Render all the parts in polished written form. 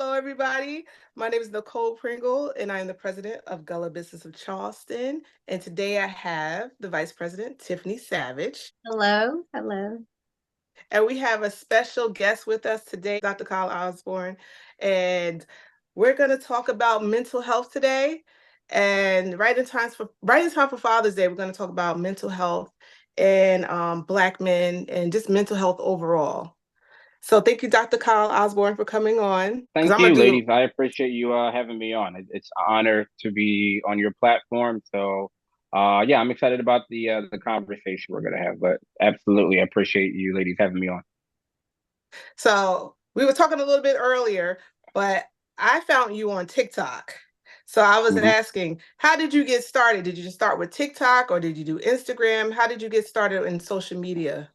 Hello, everybody. My name is Nicole Pringle, and I am the president of Gullah Business of Charleston. And today I have the vice president, Tiffany Savage. Hello, hello. And we have a special guest with us today, Dr. Kyle Osborne. And we're going to talk about mental health today. And right in time for Father's Day, we're going to talk about mental health and Black men and just mental health overall. So thank you, Dr. Kyle Osborne, for coming on. Because Thank I'm gonna you, do ladies. I appreciate you having me on. It's an honor to be on your platform. Yeah, I'm excited about the conversation we're gonna have. But absolutely, I appreciate you, ladies, having me on. so we were talking a little bit earlier, but I found you on TikTok. So I was hmm asking, how did you get started? Did you just start with TikTok or did you do Instagram? How did you get started in social media?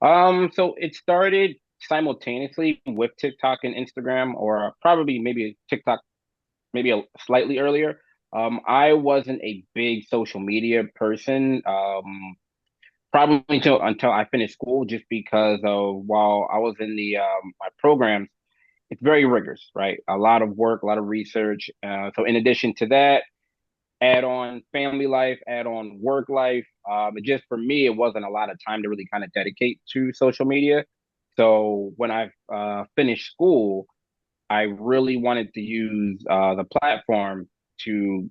so it started simultaneously with TikTok and Instagram, or probably maybe TikTok, maybe slightly earlier. I wasn't a big social media person. Probably until I finished school, just because of while I was in the my programs, it's very rigorous, right? A lot of work, a lot of research. So in addition to that, add on family life, add on work life. It just for me, it wasn't a lot of time to really kind of dedicate to social media. So when I finished school, I really wanted to use the platform to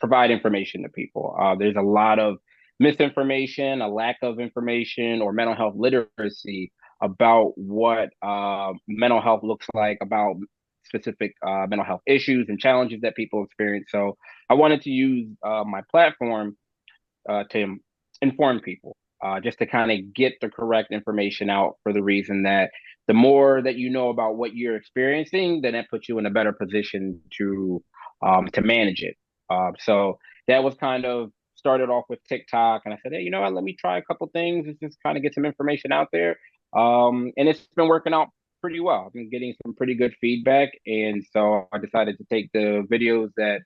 provide information to people. There's a lot of misinformation, a lack of information, or mental health literacy about what mental health looks like, about specific mental health issues and challenges that people experience. So I wanted to use my platform to inform people, just to kind of get the correct information out, for the reason that the more that you know about what you're experiencing, then that puts you in a better position to manage it. So that was kind of started off with TikTok, and I said, hey, you know what? Let me try a couple things. Let's just kind of get some information out there, and it's been working out pretty well. I've been getting some pretty good feedback, and so I decided to take the videos that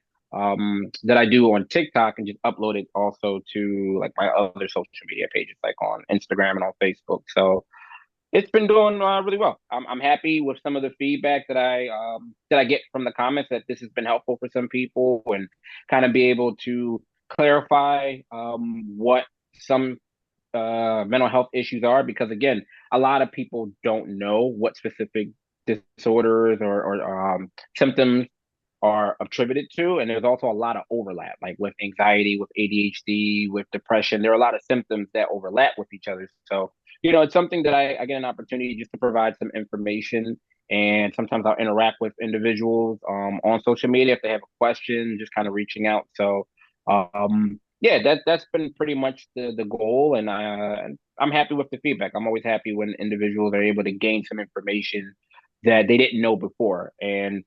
I do on TikTok and just upload it also to like my other social media pages, like on Instagram and on Facebook. So it's been doing really well. I'm happy with some of the feedback that I get from the comments, that this has been helpful for some people, and kind of be able to clarify what some mental health issues are, because again, a lot of people don't know what specific disorders or symptoms are attributed to. And there's also a lot of overlap, like with anxiety, with ADHD, with depression. There are a lot of symptoms that overlap with each other. So, it's something that I get an opportunity just to provide some information. And sometimes I'll interact with individuals on social media if they have a question, just kind of reaching out. So, yeah, that's been pretty much the goal. And I'm happy with the feedback. I'm always happy when individuals are able to gain some information that they didn't know before. And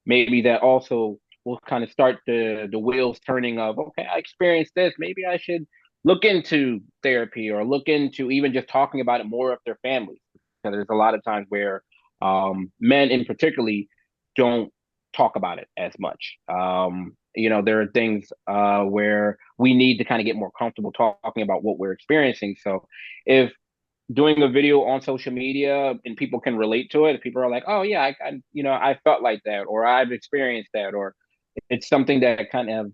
maybe that also will kind of start the wheels turning of, okay, I experienced this, maybe I should look into therapy, or look into even just talking about it more with their families, because there's a lot of times where men in particularly don't talk about it as much. There are things where we need to kind of get more comfortable talking about what we're experiencing. So if doing a video on social media and people can relate to it, if people are like, oh yeah, I felt like that, or I've experienced that, or it's something that kind of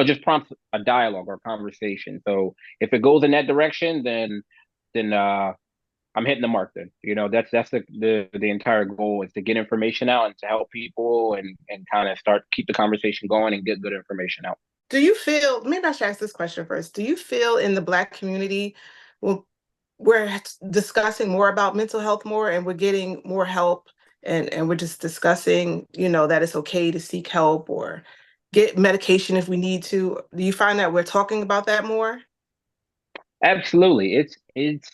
just prompts a dialogue or conversation. So if it goes in that direction, then I'm hitting the mark. Then that's the entire goal, is to get information out and to help people, and kind of start keep the conversation going and get good information out. Do you feel, maybe I should ask this question first. Do you feel in the Black community, well, we're discussing more about mental health more and we're getting more help and we're just discussing, that it's okay to seek help or get medication if we need to. Do you find that we're talking about that more? Absolutely, it's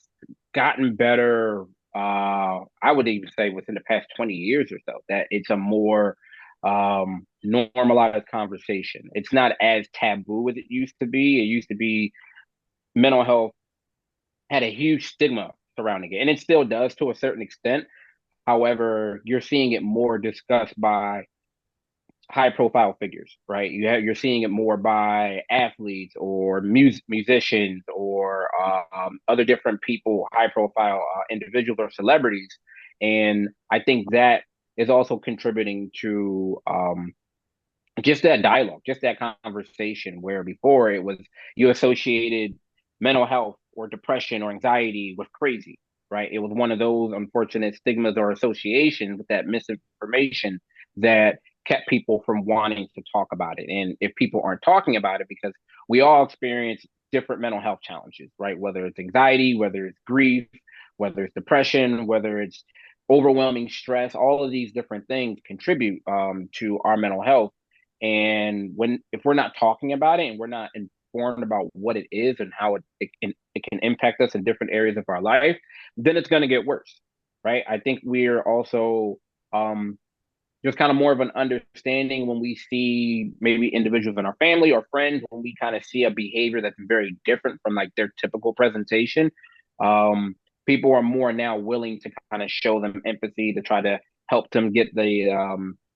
gotten better. I would even say within the past 20 years or so, that it's a more normalized conversation. It's not as taboo as it used to be. It used to be mental health had a huge stigma surrounding it, and it still does to a certain extent. However, you're seeing it more discussed by high profile figures, right? You're seeing it more by athletes or musicians, or other different people, high profile individuals or celebrities. And I think that is also contributing to just that dialogue, just that conversation where before it was you associated mental health or depression or anxiety with crazy, right? It was one of those unfortunate stigmas or associations with that misinformation that kept people from wanting to talk about it. And if people aren't talking about it, because we all experience different mental health challenges, right? Whether it's anxiety, whether it's grief, whether it's depression, whether it's overwhelming stress, all of these different things contribute to our mental health. And when if we're not talking about it and we're not informed about what it is and how it can impact us in different areas of our life, then it's going to get worse, right? I think we're also um, just kind of more of an understanding when we see maybe individuals in our family or friends, when we kind of see a behavior that's very different from like their typical presentation. um, People are more now willing to kind of show them empathy to try to help them get the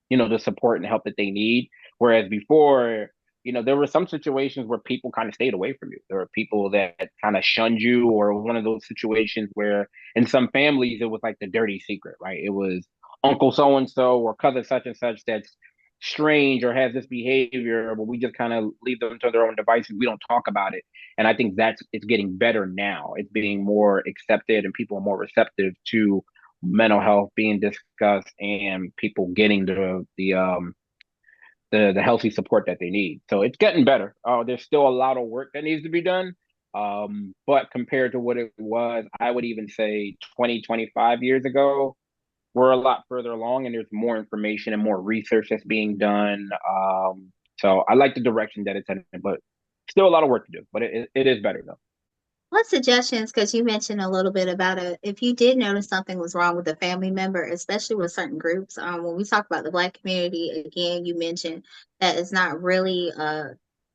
the support and help that they need. Whereas before, there were some situations where people kind of stayed away from you. There were people that kind of shunned you, or one of those situations where in some families it was like the dirty secret, right? It was uncle so and so or cousin such and such that's strange or has this behavior, but we just kind of leave them to their own devices. We don't talk about it. And I think that's it's getting better now. It's being more accepted and people are more receptive to mental health being discussed and people getting the healthy support that they need. So it's getting better. There's still a lot of work that needs to be done. But compared to what it was, I would even say 20, 25 years ago, we're a lot further along and there's more information and more research that's being done. So I like the direction that it's headed, but still a lot of work to do, but it is better though. What suggestions, because you mentioned a little bit about it, if you did notice something was wrong with a family member, especially with certain groups, when we talk about the Black community, again, you mentioned that it's not really,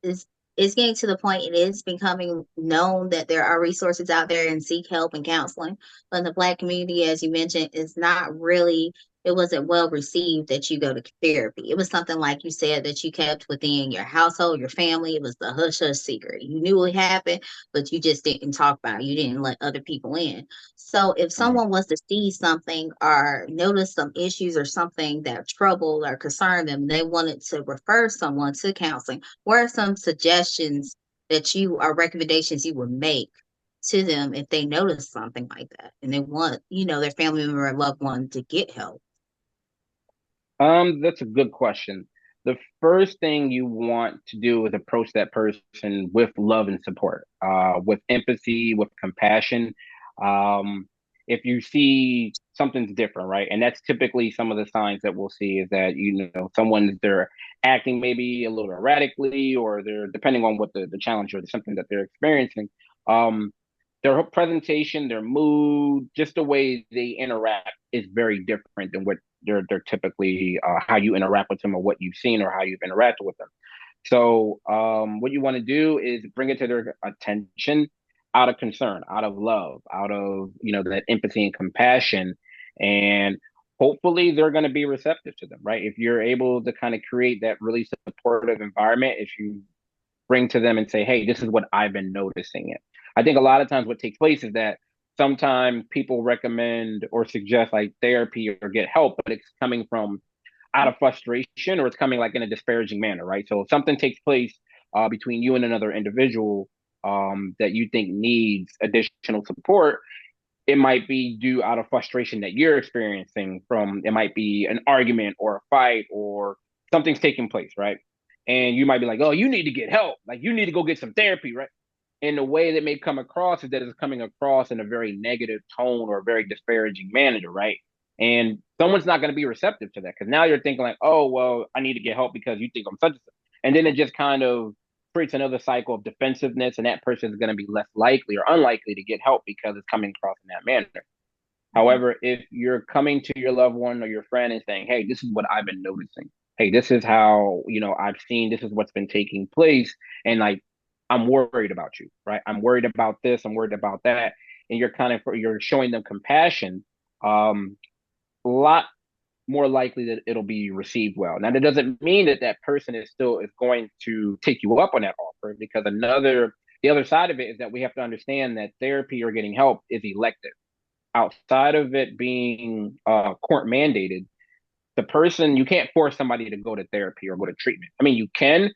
is it's getting to the point it is becoming known that there are resources out there and seek help and counseling. But in the Black community, as you mentioned, is not really, it wasn't well received that you go to therapy. It was something like you said that you kept within your household, your family. It was the hush hush secret. You knew it happened, but you just didn't talk about it. You didn't let other people in. So if Mhm. someone was to see something or notice some issues or something that troubled or concerned them, they wanted to refer someone to counseling, what are some suggestions that you or recommendations you would make to them if they notice something like that and they want, their family member or loved one to get help? That's a good question. The first thing you want to do is approach that person with love and support, with empathy, with compassion. Um, if you see something's different, right? And that's typically some of the signs that we'll see is that, someone's they're acting maybe a little erratically, or they're depending on what the challenge or something that they're experiencing. Um, their presentation, their mood, just the way they interact is very different than what they're typically how you interact with them or what you've seen or how you've interacted with them. So what you want to do is bring it to their attention out of concern, out of love, out of that empathy and compassion, and hopefully they're going to be receptive to them, right? If you're able to kind of create that really supportive environment, if you bring to them and say, hey, this is what I've been noticing. It. I think a lot of times what takes place is that sometimes people recommend or suggest like therapy or get help, but it's coming from out of frustration or it's coming like in a disparaging manner, right? So if something takes place between you and another individual that you think needs additional support, it might be due out of frustration that you're experiencing from it might be an argument or a fight or something's taking place, right? And you might be like, oh, you need to get help. Like you need to go get some therapy, right? And the way that may come across is that it's coming across in a very negative tone or a very disparaging manner, right? And someone's not going to be receptive to that because now you're thinking like, oh, well, I need to get help because you think I'm such and such. And then it just kind of creates another cycle of defensiveness, and that person is going to be less likely or unlikely to get help because it's coming across in that manner. However, if you're coming to your loved one or your friend and saying, hey, this is what I've been noticing. Hey, this is how, I've seen this is what's been taking place. And like, I'm worried about you, right? I'm worried about this. I'm worried about that. And you're showing them compassion. A lot more likely that it'll be received well. Now, that doesn't mean that that person is going to take you up on that offer because the other side of it is that we have to understand that therapy or getting help is elective outside of it being court mandated. the person, you can't force somebody to go to therapy or go to treatment. I mean, you can,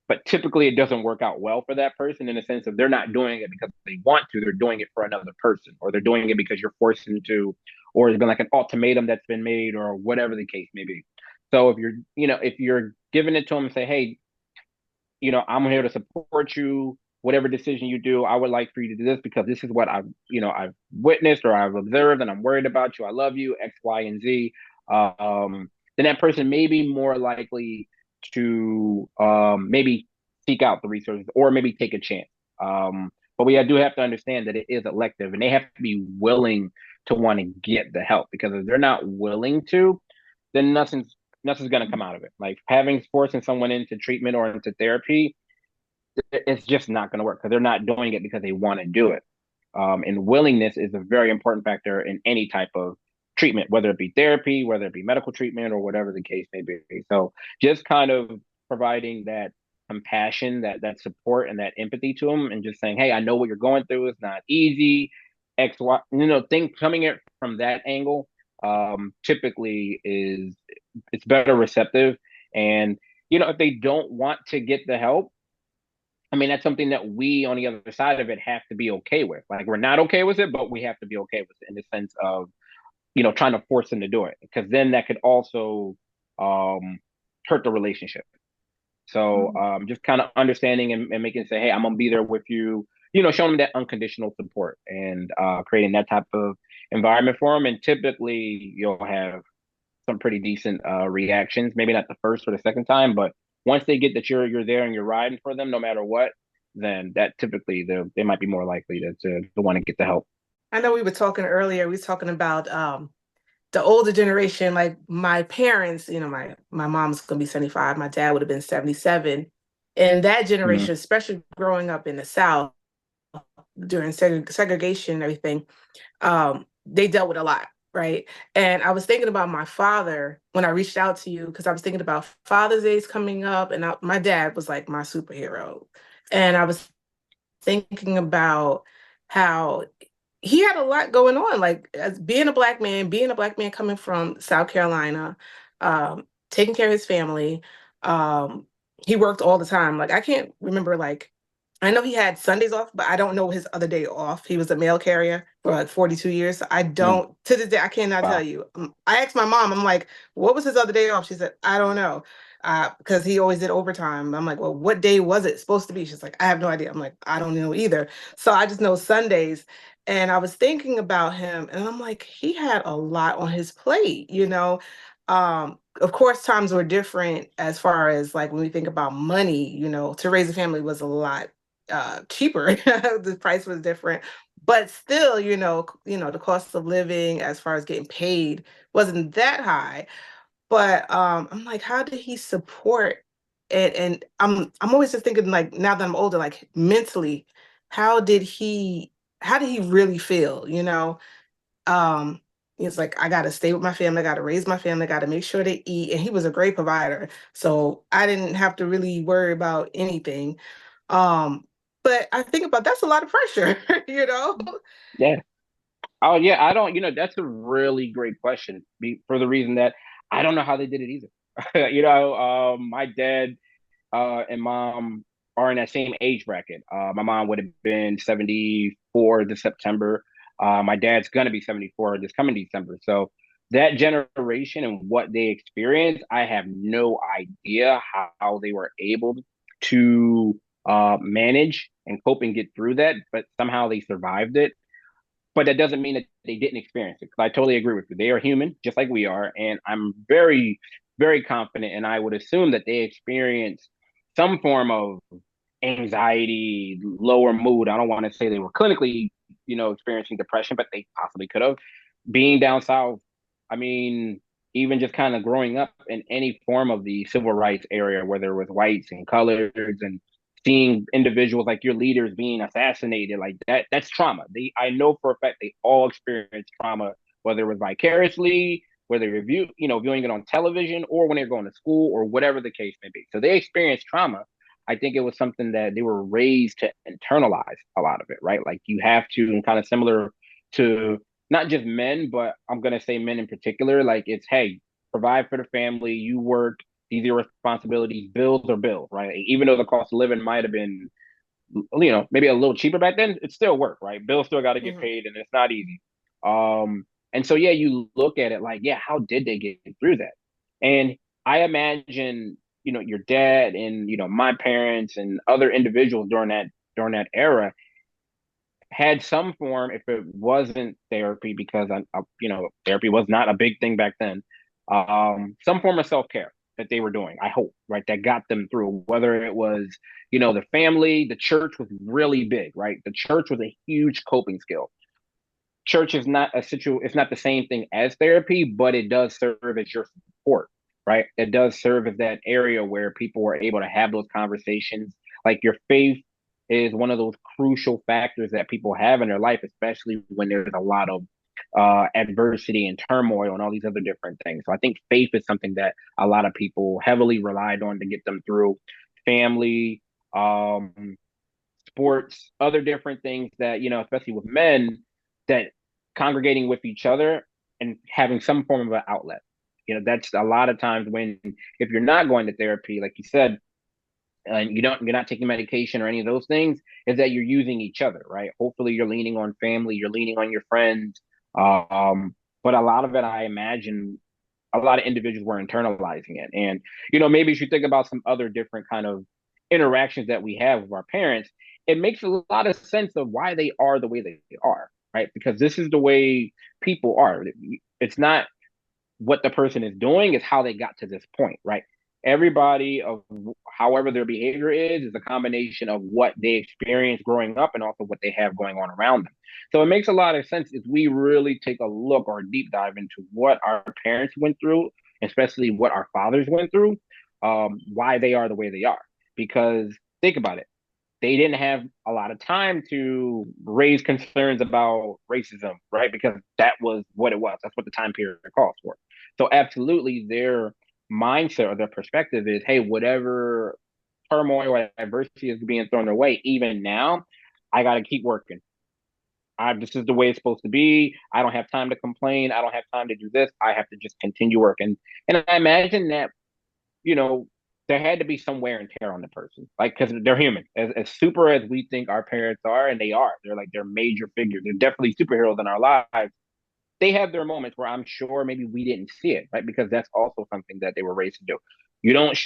but typically it doesn't work out well for that person in the sense of they're not doing it because they want to, they're doing it for another person, or they're doing it because you're forcing them to, or it's been like an ultimatum that's been made, or whatever the case may be. So if you're, if you're giving it to them and say, hey, I'm here to support you, whatever decision you do, I would like for you to do this because this is what I've witnessed or I've observed, and I'm worried about you. I love you, X, Y, and Z. Then that person may be more likely to maybe seek out the resources or maybe take a chance. But we do have to understand that it is elective, and they have to be willing to want to get the help, because if they're not willing to, then nothing's going to come out of it. Like forcing someone into treatment or into therapy, it's just not going to work because they're not doing it because they want to do it. And willingness is a very important factor in any type of treatment, whether it be therapy, whether it be medical treatment, or whatever the case may be. So just kind of providing that compassion, that support, and that empathy to them, and just saying, hey, I know what you're going through. It's not easy. X, Y, think coming it from that angle typically it's better receptive. And if they don't want to get the help, I mean, that's something that we on the other side of it have to be okay with. Like, we're not okay with it, but we have to be okay with it in the sense of, trying to force them to do it, because then that could also hurt the relationship. So just kind of understanding and making say, hey, I'm gonna be there with you, showing them that unconditional support, and creating that type of environment for them. And typically you'll have some pretty decent reactions. Maybe not the first or the second time, but once they get that you're there and you're riding for them no matter what, then that typically they might be more likely to want to get the help. I know we were talking earlier, we was talking about the older generation, like my parents, my mom's gonna be 75, my dad would have been 77. And that Mm-hmm. generation, especially growing up in the South during segregation and everything, they dealt with a lot, right? And I was thinking about my father when I reached out to you, because I was thinking about Father's Day's coming up, and my dad was like my superhero. And I was thinking about how he had a lot going on, like as being a black man coming from South Carolina, taking care of his family. Um, he worked all the time. Like I can't remember, like I know he had Sundays off, but I don't know his other day off. He was a mail carrier for like 42 years. So I Mm-hmm. don't, to this day, I cannot tell Wow. you. I asked my mom, I'm like, what was his other day off? She said, I don't know. Because he always did overtime. I'm like, well, what day was it supposed to be? She's like, I have no idea. I'm like, I don't know either. So I just know Sundays. And I was thinking about him, and I'm like, he had a lot on his plate, Of course, times were different as far as like when we think about money, to raise a family was a lot cheaper. The price was different, but still, the cost of living as far as getting paid wasn't that high. But I'm like, how did he support it? And I'm always just thinking, like, now that I'm older, like mentally, how did he how did he really feel? Um, it's like, I gotta stay with my family, I gotta raise my family, I gotta make sure they eat. And he was a great provider. So I didn't have to really worry about anything. Um, but I think about that's a lot of pressure, you know? Yeah. Oh yeah. I don't. That's a really great question. For the reason that I don't know how they did it either. My dad and mom are in that same age bracket. My mom would have been 74 this September. My dad's gonna be 74 this coming December. So that generation and what they experienced, I have no idea how they were able to manage and cope and get through that, but somehow they survived it. But that doesn't mean that they didn't experience it. I totally agree with you. They are human, just like we are, and I'm very, very confident, and I would assume that they experience some form of anxiety, lower mood. I don't want to say they were clinically, experiencing depression, but they possibly could have. Being down south, I mean, even just kind of growing up in any form of the civil rights area, whether it was whites and coloreds, and seeing individuals like your leaders being assassinated, like that's trauma. I know for a fact they all experience trauma, whether it was vicariously, whether they're viewing it on television, or when they're going to school, or whatever the case may be. So they experience trauma. I think it was something that they were raised to internalize a lot of it, right? Like you have to, and kind of similar to not just men, but I'm gonna say men in particular. Like it's, hey, provide for the family, you work, these are your responsibilities, bills are bills, right? Even though the cost of living might have been, maybe a little cheaper back then, it's still work, right? Bills still got to get Mhm. paid, and it's not easy. And so yeah, you look at it like, yeah, how did they get through that? And I imagine, your dad and my parents and other individuals during that era had some form, if it wasn't therapy, because therapy was not a big thing back then. Some form of self care that they were doing. I hope, right, that got them through. Whether it was, the family, the church was really big, right? The church was a huge coping skill. Church is not it's not the same thing as therapy, but it does serve as your support, right? It does serve as that area where people were able to have those conversations. Like, your faith is one of those crucial factors that people have in their life, especially when there's a lot of adversity and turmoil and all these other different things. So I think faith is something that a lot of people heavily relied on to get them through. Family, um, sports, other different things that, especially with men, that congregating with each other and having some form of an outlet. That's a lot of times when, if you're not going to therapy, like you said, and you're not taking medication or any of those things, is that you're using each other, right? Hopefully you're leaning on family, you're leaning on your friends. But a lot of it, I imagine, a lot of individuals were internalizing it. And, maybe if you think about some other different kind of interactions that we have with our parents, it makes a lot of sense of why they are the way they are, right? Because this is the way people are. It's not what the person is doing, is how they got to this point, right? Everybody, of however their behavior is a combination of what they experienced growing up and also what they have going on around them. So it makes a lot of sense if we really take a look or a deep dive into what our parents went through, especially what our fathers went through, why they are the way they are. Because think about it, they didn't have a lot of time to raise concerns about racism, right? Because that was what it was. That's what the time period calls for. So absolutely, their mindset or their perspective is, hey, whatever turmoil or adversity is being thrown their way, even now, I got to keep working. This is the way it's supposed to be. I don't have time to complain. I don't have time to do this. I have to just continue working. And I imagine that, you know, there had to be some wear and tear on the person, like, because they're human. As super as we think our parents are, and they are, they're major figures. They're definitely superheroes in our lives. They have their moments where I'm sure maybe we didn't see it, right? Because that's also something that they were raised to do. You don't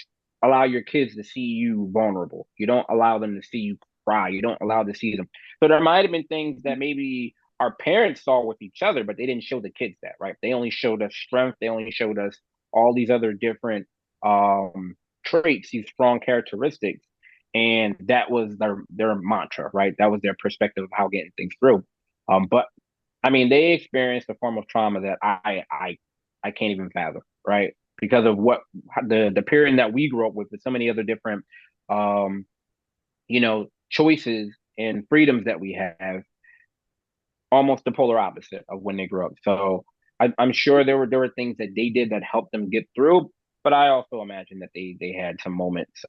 allow your kids to see you vulnerable. You don't allow them to see you cry. You don't allow to see them. So there might have been things that maybe our parents saw with each other, but they didn't show the kids that, right? They only showed us strength. They only showed us all these other different um, traits, these strong characteristics, and that was their mantra, right? That was their perspective of how getting things through. But I mean, they experienced a form of trauma that I can't even fathom, right? Because of what the period that we grew up with so many other different um, choices and freedoms that we have, almost the polar opposite of when they grew up. So I'm sure there were things that they did that helped them get through, but I also imagine that they had some moments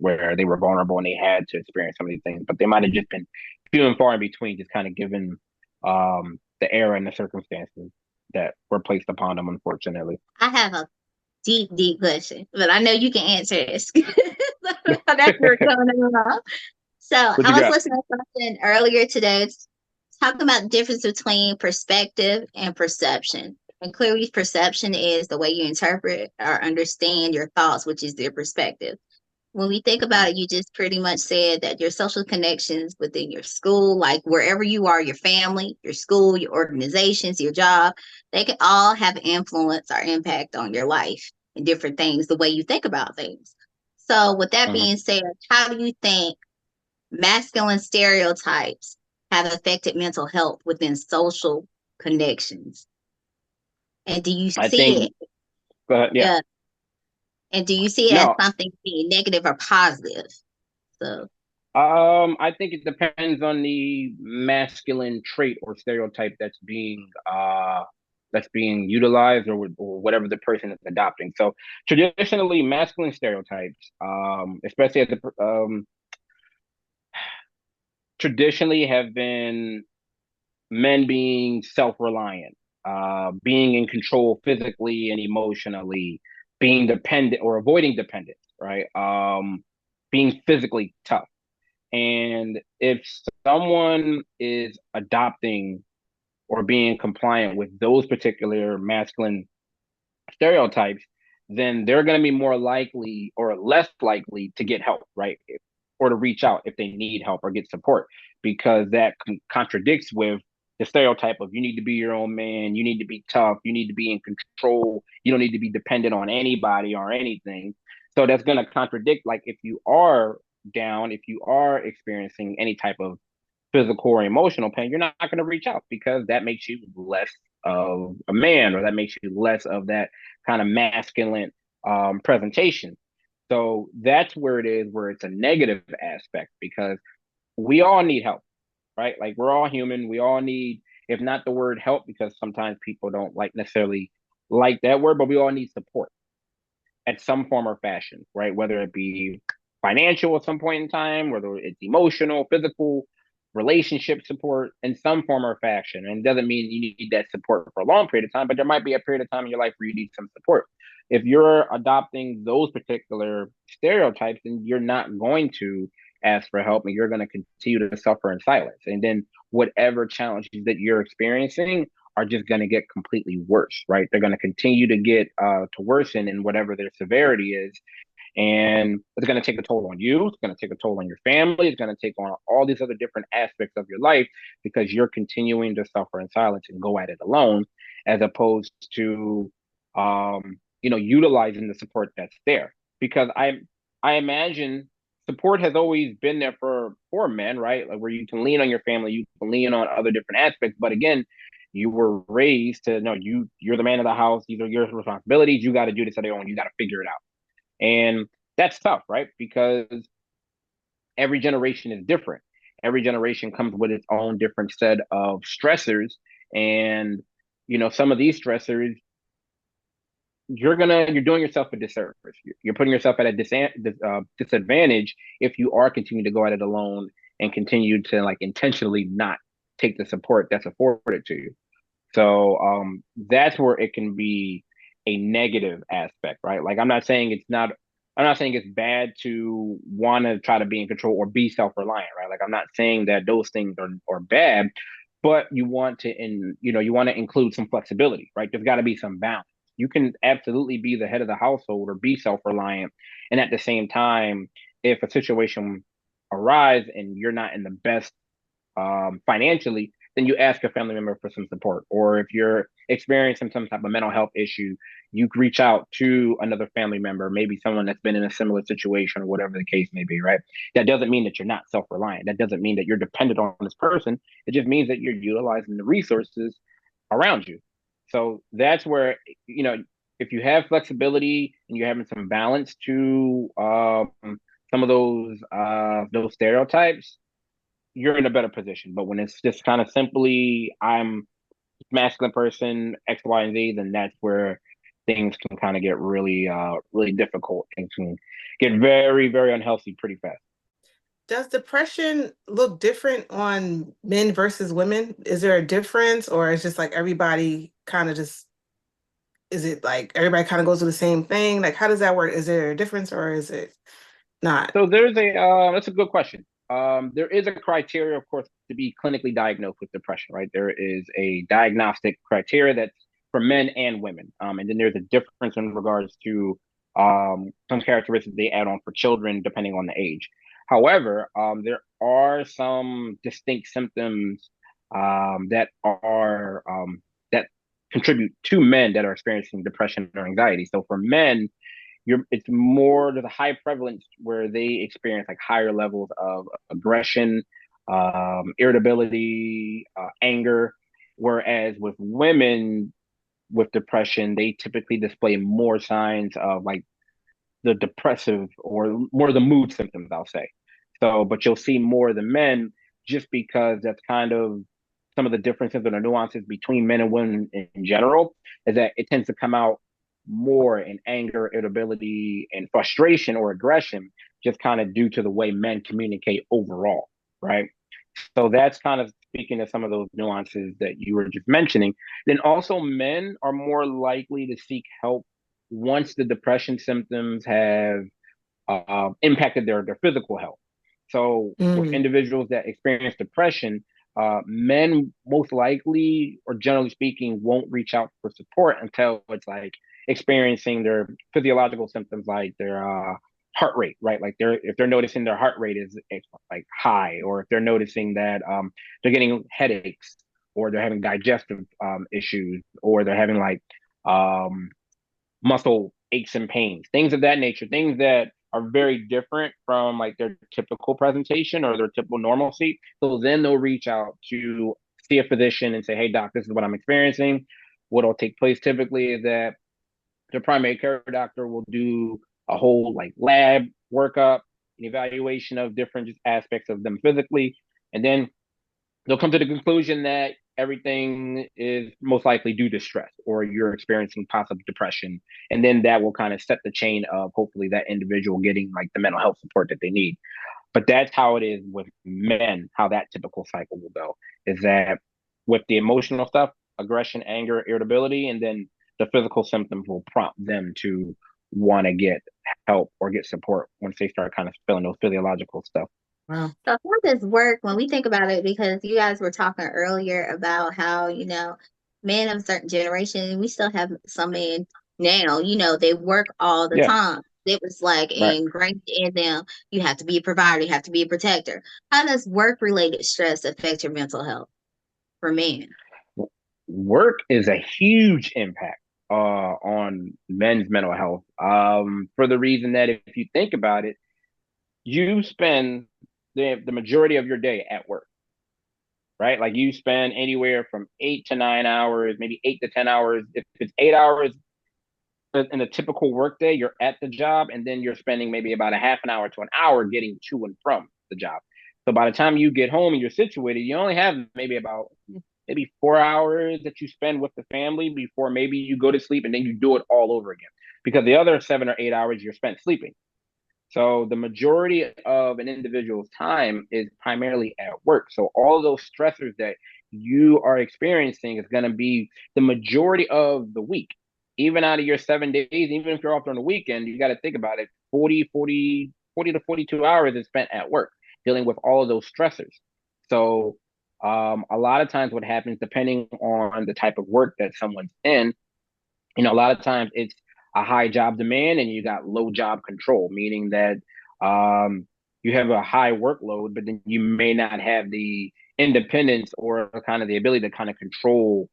where they were vulnerable and they had to experience some of these things, but they might have just been few and far in between, just kind of given the era and the circumstances that were placed upon them, unfortunately. I have a deep, deep question, but I know you can answer this. That's where it's coming on. So What I you was got? listening to something earlier today talking about the difference between perspective and perception. And clearly, perception is the way you interpret or understand your thoughts, which is your perspective. When we think about it, you just pretty much said that your social connections within your school, like wherever you are, your family, your school, your organizations, your job, they can all have influence or impact on your life and different things, the way you think about things. So, with that Mhm. being said, how do you think masculine stereotypes have affected mental health within social connections? And do you I see think, it? yeah, Uh, and do you see it as no, something being negative or positive? So, I think it depends on the masculine trait or stereotype that's being utilized, or whatever the person is adopting. So traditionally, masculine stereotypes, especially traditionally have been men being self-reliant, being in control physically and emotionally, being dependent or avoiding dependence, right? Being physically tough. And if someone is adopting or being compliant with those particular masculine stereotypes, then they're going to be more likely or less likely to get help, right? Or to reach out if they need help or get support, because that contradicts with the stereotype of you need to be your own man, you need to be tough, you need to be in control, you don't need to be dependent on anybody or anything. So that's going to contradict, like, if you are down, if you are experiencing any type of physical or emotional pain, you're not going to reach out because that makes you less of a man, or that makes you less of that kind of masculine presentation. So that's where it is, where it's a negative aspect, because we all need help, right? Like, we're all human. We all need, if not the word help, because sometimes people don't like necessarily like that word, but we all need support at some form or fashion, right? Whether it be financial at some point in time, whether it's emotional, physical, relationship support in some form or fashion. And it doesn't mean you need that support for a long period of time, but there might be a period of time in your life where you need some support. If you're adopting those particular stereotypes, then you're not going to ask for help, and you're going to continue to suffer in silence. And then whatever challenges that you're experiencing are just going to get completely worse, right? They're going to continue to get to worsen in whatever their severity is. And it's going to take a toll on you. It's going to take a toll on your family. It's going to take on all these other different aspects of your life, because you're continuing to suffer in silence and go at it alone, as opposed to, utilizing the support that's there. Because I imagine support has always been there for men, right? Like, where you can lean on your family, you can lean on other different aspects. But again, you were raised to know you're the man of the house. These are your responsibilities. You got to do this on your own. You got to figure it out. And that's tough, right? Because every generation is different. Every generation comes with its own different set of stressors. And, some of these stressors, you're doing yourself a disservice. You're putting yourself at a disadvantage if you are continuing to go at it alone and continue to, like, intentionally not take the support that's afforded to you. So that's where it can be a negative aspect, right? Like, I'm not saying it's bad to want to try to be in control or be self-reliant, right? Like, I'm not saying that those things are bad, but you want to include some flexibility, right? There's got to be some balance. You can absolutely be the head of the household or be self-reliant, and at the same time, if a situation arises and you're not in the best financially, then you ask a family member for some support. Or if you're experiencing some type of mental health issue, you reach out to another family member, maybe someone that's been in a similar situation or whatever the case may be, right? That doesn't mean that you're not self-reliant. That doesn't mean that you're dependent on this person. It just means that you're utilizing the resources around you. So that's where, if you have flexibility and you're having some balance to some of those stereotypes, you're in a better position. But when it's just kind of simply, I'm masculine person, X, Y, and Z, then that's where things can kind of get really, really difficult and can get very, very unhealthy pretty fast. Does depression look different on men versus women? Is there a difference, or is just like everybody kind of just, is it like everybody kind of goes through the same thing? Like, how does that work? Is there a difference, or is it not? So that's a good question. There is a criteria, of course, to be clinically diagnosed with depression, right? There is a diagnostic criteria that's for men and women. And then there's a difference in regards to some characteristics they add on for children, depending on the age. However, there are some distinct symptoms that contribute to men that are experiencing depression or anxiety. So for men, there's a high prevalence where they experience like higher levels of aggression, irritability, anger. Whereas with women with depression, they typically display more signs of like the depressive or more of the mood symptoms, I'll say. So, but you'll see more than men, just because that's kind of some of the differences and the nuances between men and women in general, is that it tends to come out more in anger, irritability, and frustration or aggression, just kind of due to the way men communicate overall, right? So that's kind of speaking to some of those nuances that you were just mentioning. Then also men are more likely to seek help once the depression symptoms have impacted their physical health. So with Mm. individuals that experience depression, men most likely, or generally speaking, won't reach out for support until it's like experiencing their physiological symptoms, like their heart rate, right? Like if they're noticing their heart rate is like high, or if they're noticing that they're getting headaches, or they're having digestive issues, or they're having like um, muscle aches and pains, things of that nature, things that are very different from like their typical presentation or their typical normalcy. So then they'll reach out to see a physician and say, hey, doc, this is what I'm experiencing. What'll take place typically is that the primary care doctor will do a whole like lab workup, an evaluation of different aspects of them physically. And then they'll come to the conclusion that everything is most likely due to stress, or you're experiencing possible depression. And then that will kind of set the chain of hopefully that individual getting like the mental health support that they need. But that's how it is with men, how that typical cycle will go is that with the emotional stuff, aggression, anger, irritability, and then the physical symptoms will prompt them to want to get help or get support once they start kind of feeling those physiological stuff. Wow. So how does work when we think about it? Because you guys were talking earlier about how, men of a certain generation, we still have some men now, they work all the Yeah, time. It was like right. ingrained in them, you have to be a provider, you have to be a protector. How does work related stress affect your mental health for men? Work is a huge impact on men's mental health. For the reason that if you think about it, you spend the majority of your day at work, right? Like you spend anywhere from 8 to 9 hours, maybe 8 to 10 hours. If it's 8 hours in a typical workday, you're at the job, and then you're spending maybe about a half an hour to an hour getting to and from the job. So by the time you get home and you're situated, you only have maybe 4 hours that you spend with the family before maybe you go to sleep, and then you do it all over again because the other 7 or 8 hours you're spent sleeping. So the majority of an individual's time is primarily at work. So all of those stressors that you are experiencing is going to be the majority of the week. Even out of your 7 days, even if you're off during the weekend, you got to think about it. 40 to 42 hours is spent at work dealing with all of those stressors. So a lot of times what happens, depending on the type of work that someone's in, a lot of times it's a high job demand and you got low job control, meaning that you have a high workload, but then you may not have the independence or kind of the ability to kind of control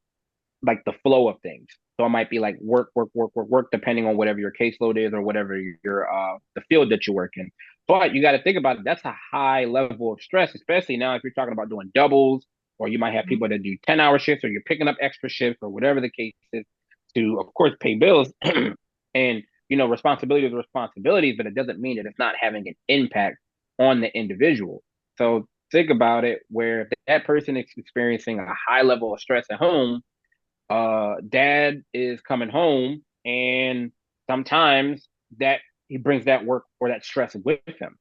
like the flow of things. So it might be like work, work, work, work, work, depending on whatever your caseload is or whatever your the field that you work in. But you got to think about it. That's a high level of stress, especially now if you're talking about doing doubles, or you might have people that do 10-hour shifts, or you're picking up extra shifts, or whatever the case is, to of course pay bills. And responsibilities are responsibilities, but it doesn't mean that it's not having an impact on the individual. So think about it, where if that person is experiencing a high level of stress at home, dad is coming home, and sometimes that he brings that work or that stress with him,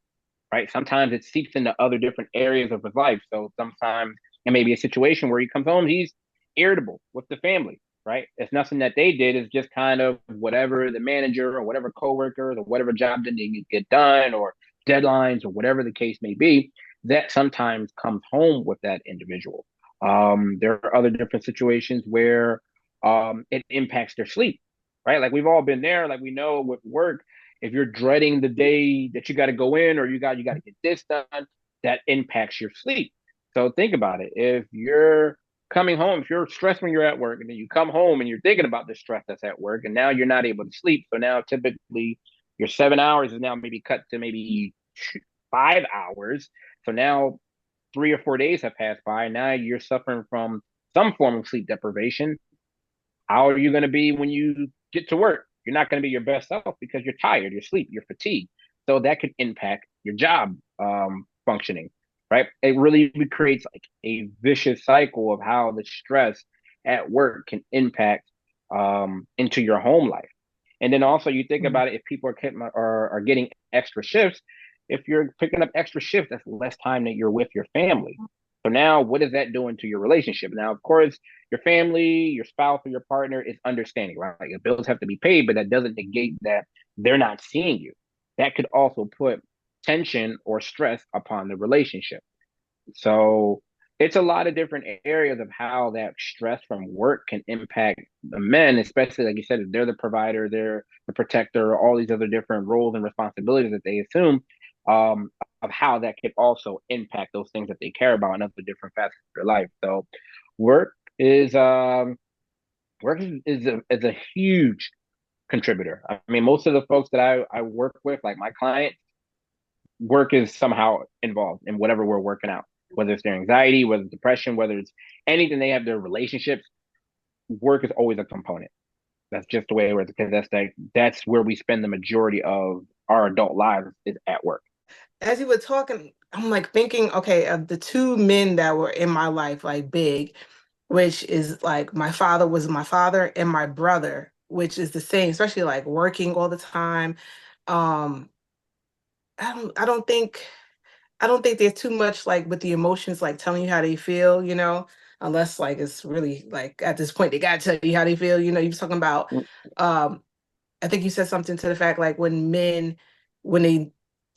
right? Sometimes it seeps into other different areas of his life. So sometimes it may be a situation where he comes home, he's irritable with the family, right? It's nothing that they did. It's just kind of whatever the manager or whatever coworkers or whatever job didn't get done, or deadlines or whatever the case may be, that sometimes comes home with that individual. There are other different situations where it impacts their sleep, right? Like we've all been there. Like we know with work, if you're dreading the day that you got to go in, or you got to get this done, that impacts your sleep. So think about it. If you're coming home, if you're stressed when you're at work, and then you come home and you're thinking about the stress that's at work, and now you're not able to sleep. So now typically your 7 hours is now maybe cut to maybe 5 hours. So now 3 or 4 days have passed by, and now you're suffering from some form of sleep deprivation. How are you going to be when you get to work? You're not going to be your best self because you're tired, you're asleep, you're fatigued. So that could impact your job functioning, right? It really creates like a vicious cycle of how the stress at work can impact into your home life. And then also you think Mm. about it, if people are getting extra shifts, if you're picking up extra shifts, that's less time that you're with your family. So now what is that doing to your relationship? Now, of course, your family, your spouse, or your partner is understanding, right? Like, the bills have to be paid, but that doesn't negate that they're not seeing you. That could also put tension or stress upon the relationship. So it's a lot of different areas of how that stress from work can impact the men, especially like you said, if they're the provider, they're the protector, all these other different roles and responsibilities that they assume, um, of how that could also impact those things that they care about and other different facets of their life. So work is is a huge contributor. I mean, most of the folks that I work with, like my clients, work is somehow involved in whatever we're working out, whether it's their anxiety, whether it's depression, whether it's anything they have, their relationships, work is always a component. That's just the way it works, because that's where we spend the majority of our adult lives, is at work. As you were talking, I'm like thinking, okay, of the two men that were in my life, like big, which is like my father was my father and my brother, which is the same, especially like working all the time. Um, I don't think there's too much like with the emotions, like telling you how they feel, unless like it's really like at this point they gotta tell you how they feel. You're talking about um I think you said something to the fact like when men, when they,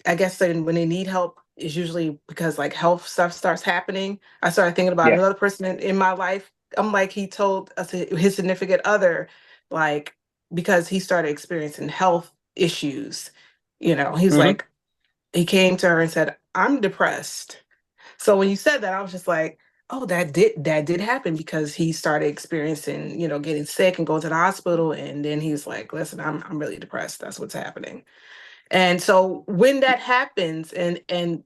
I guess then when they need help is usually because like health stuff starts happening. I started thinking about Yeah. another person in my life. I'm like, he told us his significant other, like, because he started experiencing health issues, he's Mm-hmm. like, he came to her and said, I'm depressed. So when you said that, I was just like, oh, that did happen because he started experiencing, getting sick and going to the hospital. And then he's like, listen, I'm really depressed. That's what's happening. And so when that happens and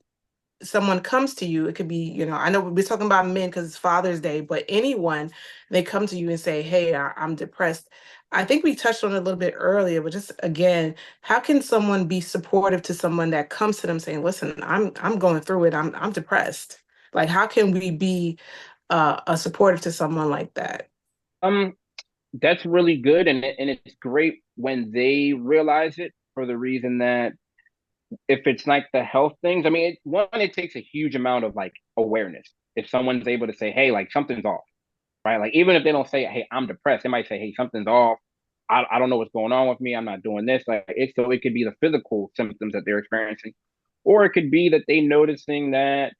someone comes to you, it could be, I know we're talking about men because it's Father's Day, but anyone, they come to you and say, hey, I'm depressed. I think we touched on it a little bit earlier, but just again, how can someone be supportive to someone that comes to them saying, listen, I'm going through it. I'm depressed. Like, how can we be a supportive to someone like that? Um, that's really good, and it's great when they realize it, for the reason that if it's like the health things, I mean, it takes a huge amount of like awareness. If someone's able to say, hey, like something's off, right? Like, even if they don't say, hey, I'm depressed, they might say, hey, something's off. I don't know what's going on with me. I'm not doing this. Like, it could be the physical symptoms that they're experiencing, or it could be that they noticing that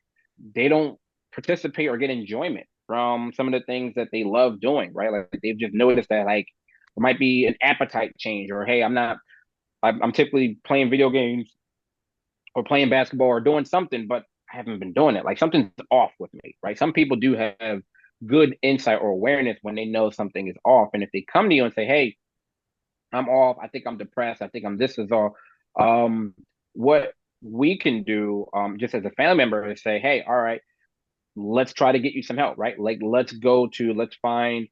they don't participate or get enjoyment from some of the things that they love doing, right? Like, they've just noticed that, like, there might be an appetite change, or hey, I'm typically playing video games or playing basketball or doing something, but I haven't been doing it. Like, something's off with me, right? Some people do have good insight or awareness when they know something is off. And if they come to you and say, hey, I'm off, I think I'm depressed, I think I'm this is all, what we can do, just as a family member, is say, hey, all right, let's try to get you some help, right? Like, let's find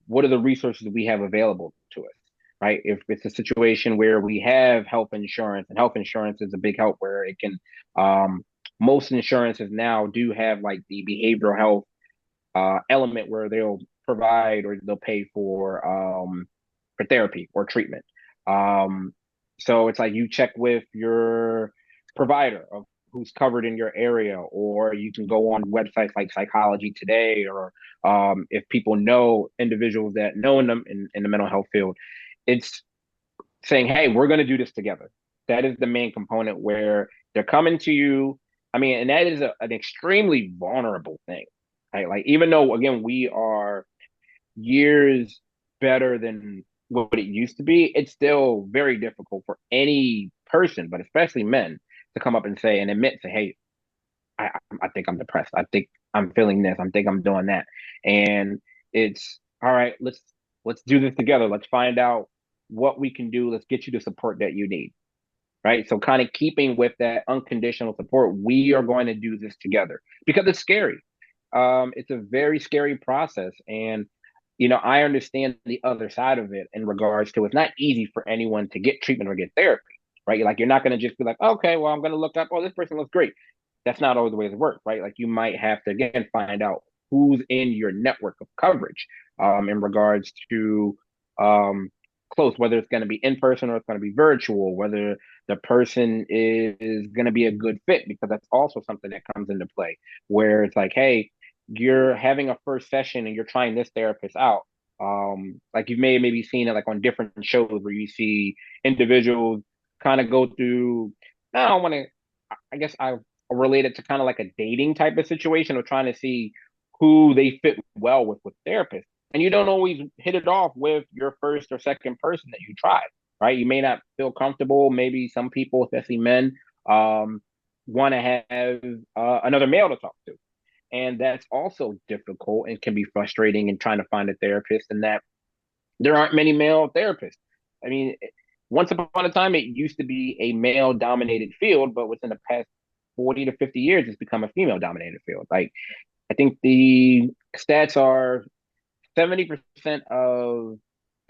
what are the resources we have available to us, right? If it's a situation where we have health insurance, and health insurance is a big help, where it can, most insurances now do have like the behavioral health element, where they'll provide or they'll pay for therapy or treatment. Um, so it's like you check with your provider of who's covered in your area, or you can go on websites like Psychology Today, or if people know individuals that know them in the mental health field, it's saying, hey, we're going to do this together. That is the main component, where they're coming to you. I mean, and that is an extremely vulnerable thing, right? Like, even though, again, we are years better than what it used to be, it's still very difficult for any person, but especially men, to come up and say and admit, say, hey, I think I'm depressed. I think I'm feeling this. I think I'm doing that. And it's all right, let's do this together. Let's find out what we can do. Let's get you the support that you need. Right. So, kind of keeping with that unconditional support, we are going to do this together, because it's scary. It's a very scary process. And, I understand the other side of it, in regards to, it's not easy for anyone to get treatment or get therapy, right? Like, you're not going to just be like, okay, well, I'm going to look up, oh, this person looks great. That's not always the way it works, right? Like, you might have to, again, find out who's in your network of coverage, in regards to, close, whether it's going to be in person or it's going to be virtual, whether the person is going to be a good fit, because that's also something that comes into play, where it's like, hey, you're having a first session and you're trying this therapist out. Like you may have maybe seen it like on different shows where you see individuals kind of go through. I don't want to. I guess I relate it to kind of like a dating type of situation of trying to see who they fit well with therapists. And you don't always hit it off with your first or second person that you try, right? You may not feel comfortable. Maybe some people, especially men, want to have another male to talk to. And that's also difficult and can be frustrating in trying to find a therapist, and that there aren't many male therapists. I mean, once upon a time, it used to be a male dominated field, but within the past 40 to 50 years, it's become a female dominated field. Like, I think the stats are 70% of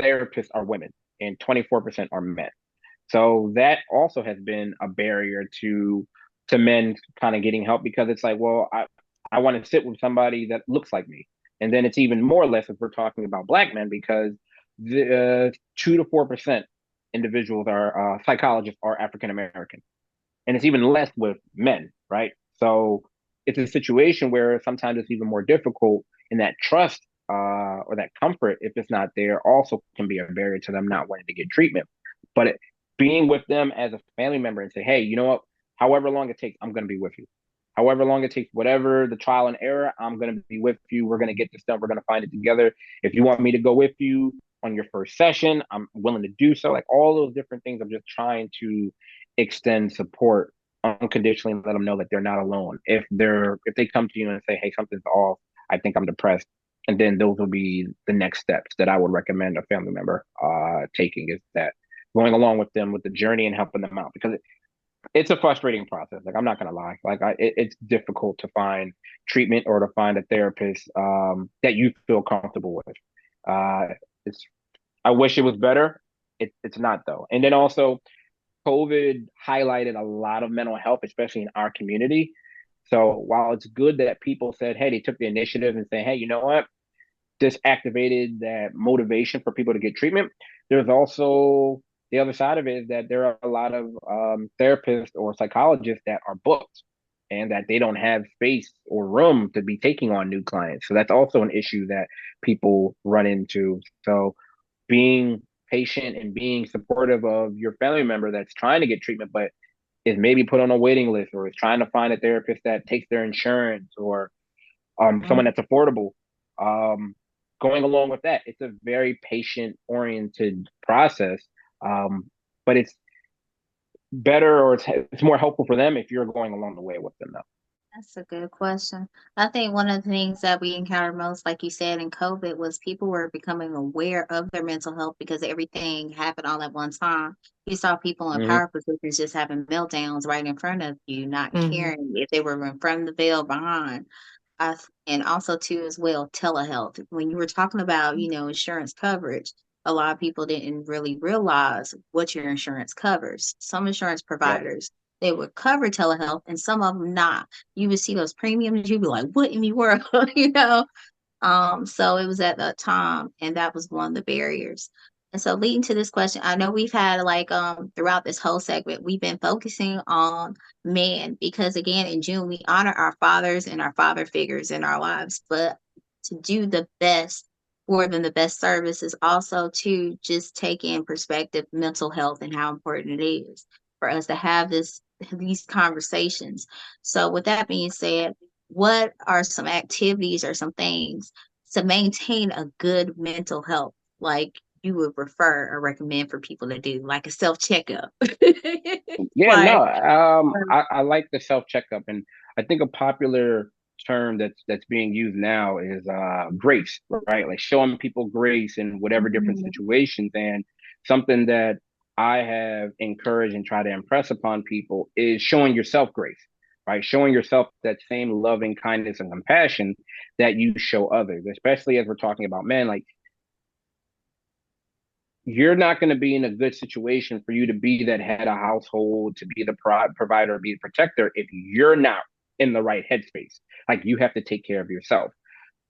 therapists are women and 24% are men. So that also has been a barrier to men kind of getting help, because it's like, well, I want to sit with somebody that looks like me. And then it's even more or less if we're talking about Black men, because the 2 to 4% individuals are psychologists are African American, and it's even less with men, right? So it's a situation where sometimes it's even more difficult, and that trust or that comfort, if it's not there, also can be a barrier to them not wanting to get treatment. But being with them as a family member and say, hey, you know what? However long it takes, I'm going to be with you. However long it takes, whatever the trial and error, I'm going to be with you. We're going to get this done. We're going to find it together. If you want me to go with you on your first session, I'm willing to do so. Like all those different things, I'm just trying to extend support unconditionally and let them know that they're not alone. If they come to you and say, hey, something's off, I think I'm depressed, and then those will be the next steps that I would recommend a family member taking, is that going along with them with the journey and helping them out, because it's a frustrating process. Like I'm not gonna lie, like it's difficult to find treatment or to find a therapist that you feel comfortable with. It's I wish it was better. It's not though. And then also COVID highlighted a lot of mental health, especially in our community. So while it's good that people said, hey, they took the initiative and say, hey, you know what? This activated that motivation for people to get treatment. There's also the other side of it is that there are a lot of therapists or psychologists that are booked and that they don't have space or room to be taking on new clients. So that's also an issue that people run into. So being patient and being supportive of your family member that's trying to get treatment, but is maybe put on a waiting list or is trying to find a therapist that takes their insurance, or someone that's affordable. Um, Going along with that, it's a very patient oriented process. But it's better, or it's more helpful for them if you're going along the way with them, though. That's a good question. I think one of the things that we encountered most, like you said, in COVID was people were becoming aware of their mental health because everything happened all at one time. You saw people in Mm-hmm. power positions just having meltdowns right in front of you, not Mhm. caring if they were in front of the veil behind. And also too as well, telehealth. When you were talking about, insurance coverage, a lot of people didn't really realize what your insurance covers. Some insurance Yep. providers, they would cover telehealth and some of them not. You would see those premiums, you'd be like, what in the world? you know? So it was at that time, and that was one of the barriers. And so leading to this question, I know we've had like throughout this whole segment, we've been focusing on men because again in June we honor our fathers and our father figures in our lives, but to do the best for them, the best service is also to just take in perspective mental health and how important it is for us to have these conversations. So with that being said, what are some activities or some things to maintain a good mental health, like you would refer or recommend for people to do, like a self checkup? Yeah, like, no, I like the self checkup, and I think a popular term that's being used now is grace, right? Like showing people grace in whatever different Mhm. situations. And something that I have encouraged and try to impress upon people is showing yourself grace, right? Showing yourself that same loving kindness and compassion that you show others, especially as we're talking about men. Like you're not going to be in a good situation for you to be that head of household, to be the provider, be the protector, if you're not in the right headspace. Like you have to take care of yourself.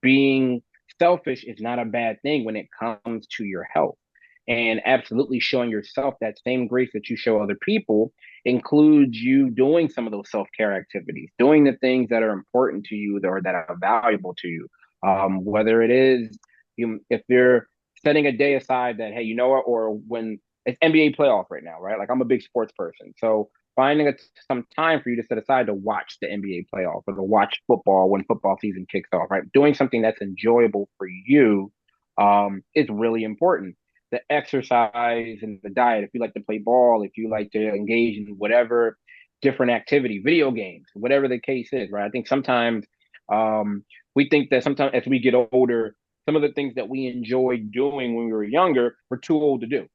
Being selfish is not a bad thing when it comes to your health. And absolutely showing yourself that same grace that you show other people includes you doing some of those self-care activities, doing the things that are important to you or that are valuable to you. Whether it is if you're setting a day aside that, hey, you know what, or when it's NBA playoff right now, right? Like I'm a big sports person. So finding some time for you to set aside to watch the NBA playoff or to watch football when football season kicks off, right? Doing something that's enjoyable for you is really important. The exercise and the diet, if you like to play ball, if you like to engage in whatever different activity, video games, whatever the case is, right? I think sometimes we think that sometimes as we get older, some of the things that we enjoyed doing when we were younger, we're too old to do.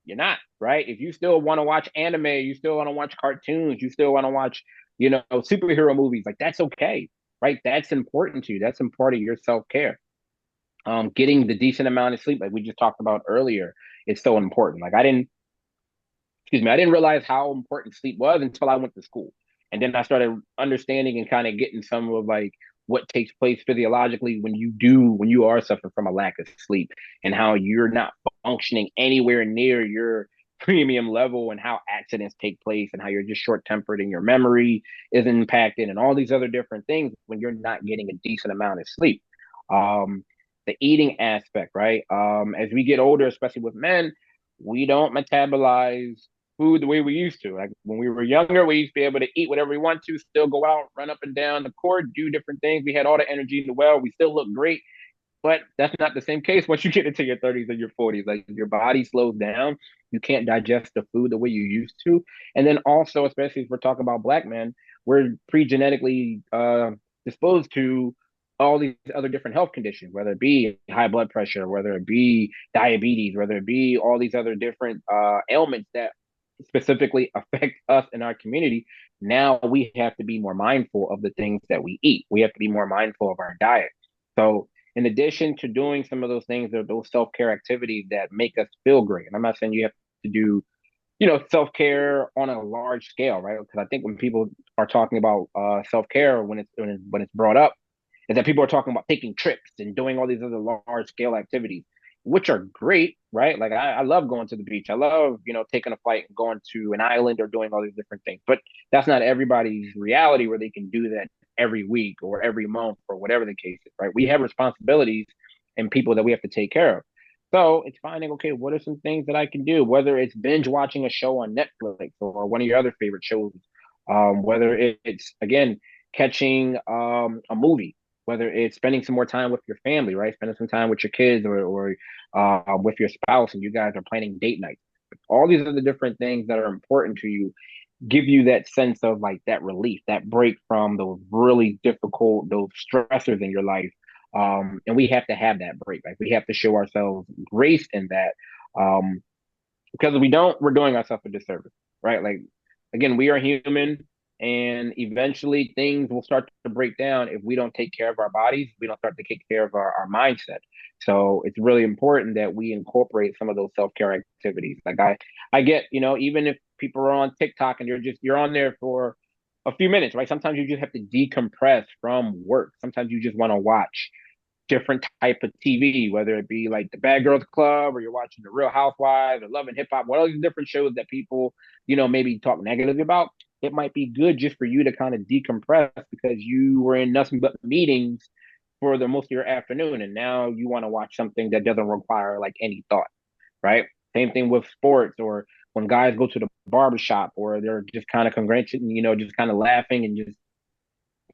You're not, right? If you still want to watch anime, you still want to watch cartoons, you still want to watch, superhero movies, like that's okay, right? That's important to you. That's a part of your self-care. Getting the decent amount of sleep, like we just talked about earlier, is so important. Like I didn't realize how important sleep was until I went to school. And then I started understanding and kind of getting some of like what takes place physiologically when you are suffering from a lack of sleep and how you're not functioning anywhere near your premium level and how accidents take place and how you're just short tempered and your memory is impacted and all these other different things when you're not getting a decent amount of sleep. Um, the eating aspect, right? As we get older, especially with men, we don't metabolize food the way we used to. Like when we were younger, we used to be able to eat whatever we want to, still go out, run up and down the court, do different things. We had all the energy in the world. We still look great. But that's not the same case once you get into your 30s and your 40s. Like your body slows down. You can't digest the food the way you used to. And then also, especially if we're talking about Black men, we're pre-genetically disposed to all these other different health conditions, whether it be high blood pressure, whether it be diabetes, whether it be all these other different ailments that specifically affect us in our community. Now we have to be more mindful of the things that we eat. We have to be more mindful of our diet. So in addition to doing some of those things, there are those self-care activities that make us feel great. And I'm not saying you have to do, self-care on a large scale, right? Because I think when people are talking about self-care, when it's brought up, is that people are talking about taking trips and doing all these other large scale activities, which are great, right? Like I love going to the beach. I love, taking a flight and going to an island or doing all these different things. But that's not everybody's reality where they can do that every week or every month or whatever the case is, right? We have responsibilities and people that we have to take care of. So it's finding, okay, what are some things that I can do? Whether it's binge watching a show on Netflix or one of your other favorite shows, whether it's, again, catching a movie, whether it's spending some more time with your family, right? Spending some time with your kids or with your spouse and you guys are planning date nights. All these are the different things that are important to you give you that sense of like that relief, that break from those really difficult, those stressors in your life. And we have to have that break. Like we have to show ourselves grace in that. Because if we don't, we're doing ourselves a disservice, right? Like again, we are human and eventually things will start to break down if we don't take care of our bodies, we don't start to take care of our mindset. So it's really important that we incorporate some of those self-care activities. Like I get, even if people are on TikTok and you're on there for a few minutes, right? Sometimes you just have to decompress from work. Sometimes you just want to watch different type of TV, whether it be like the Bad Girls Club or you're watching the Real Housewives or Love and Hip Hop, what all these different shows that people, maybe talk negatively about. It might be good just for you to kind of decompress because you were in nothing but meetings for the most of your afternoon, and now you want to watch something that doesn't require like any thought, right? Same thing with sports or when guys go to the barbershop or they're just kind of congratulating, just kind of laughing and just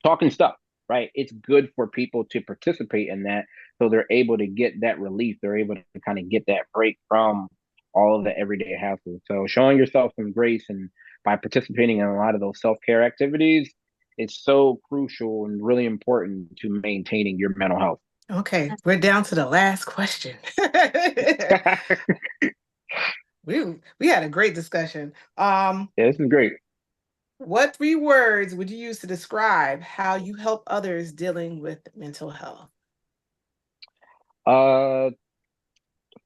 talking stuff, right? It's good for people to participate in that so they're able to get that relief. They're able to kind of get that break from all of the everyday hassle. So showing yourself some grace and by participating in a lot of those self-care activities, it's so crucial and really important to maintaining your mental health. Okay, we're down to the last question. We had a great discussion. Yeah, this is great. What 3 words would you use to describe how you help others dealing with mental health? The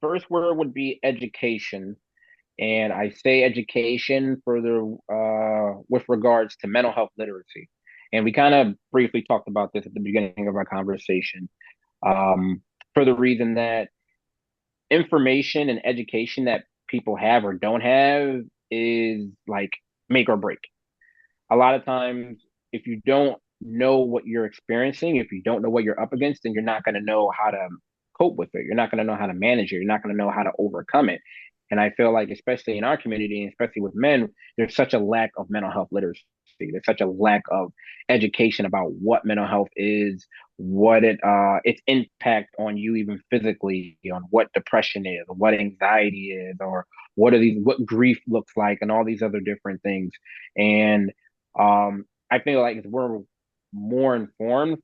first word would be education. And I say education for the with regards to mental health literacy. And we kind of briefly talked about this at the beginning of our conversation. For the reason that information and education that people have or don't have is like make or break. A lot of times, if you don't know what you're experiencing, if you don't know what you're up against, then you're not going to know how to cope with it. You're not going to know how to manage it. You're not going to know how to overcome it. And I feel like, especially in our community, and especially with men, there's such a lack of mental health literacy. There's such a lack of education about what mental health is, what its impact on you, even physically, on what depression is, or what anxiety is, or what grief looks like, and all these other different things. And I feel like if we're more informed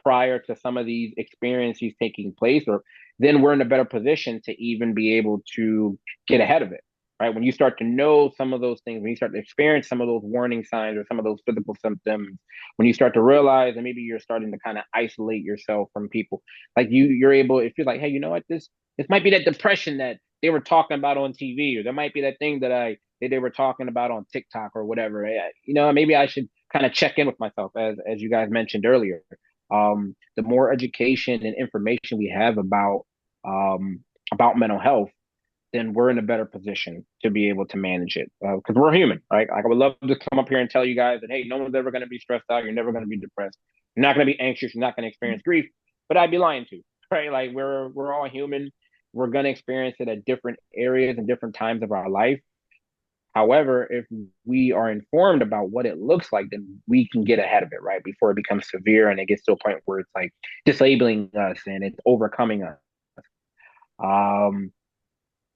prior to some of these experiences taking place, or then we're in a better position to even be able to get ahead of it. Right. When you start to know some of those things, when you start to experience some of those warning signs or some of those physical symptoms, when you start to realize and maybe you're starting to kind of isolate yourself from people, like you're able, it feels like, hey, you know what, this might be that depression that they were talking about on TV, or there might be that thing that they were talking about on TikTok or whatever. Maybe I should kind of check in with myself, as you guys mentioned earlier. The more education and information we have about mental health, then we're in a better position to be able to manage it, because we're human, right? Like I would love to come up here and tell you guys that, hey, no one's ever going to be stressed out. You're never going to be depressed. You're not going to be anxious. You're not going to experience grief. But I'd be lying to you, right? Like we're all human. We're going to experience it at different areas and different times of our life. However, if we are informed about what it looks like, then we can get ahead of it, right? Before it becomes severe and it gets to a point where it's like disabling us and it's overcoming us. Um,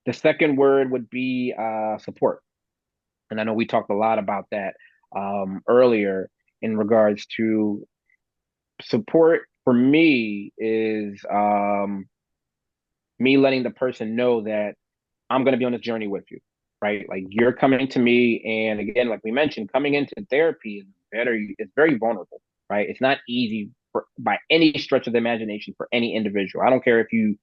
the second word would be support. And I know we talked a lot about that earlier in regards to support. For me is me letting the person know that I'm going to be on this journey with you, right? Like you're coming to me, and again, like we mentioned, coming into therapy it's very vulnerable, right? It's not easy by any stretch of the imagination for any individual. I don't care if you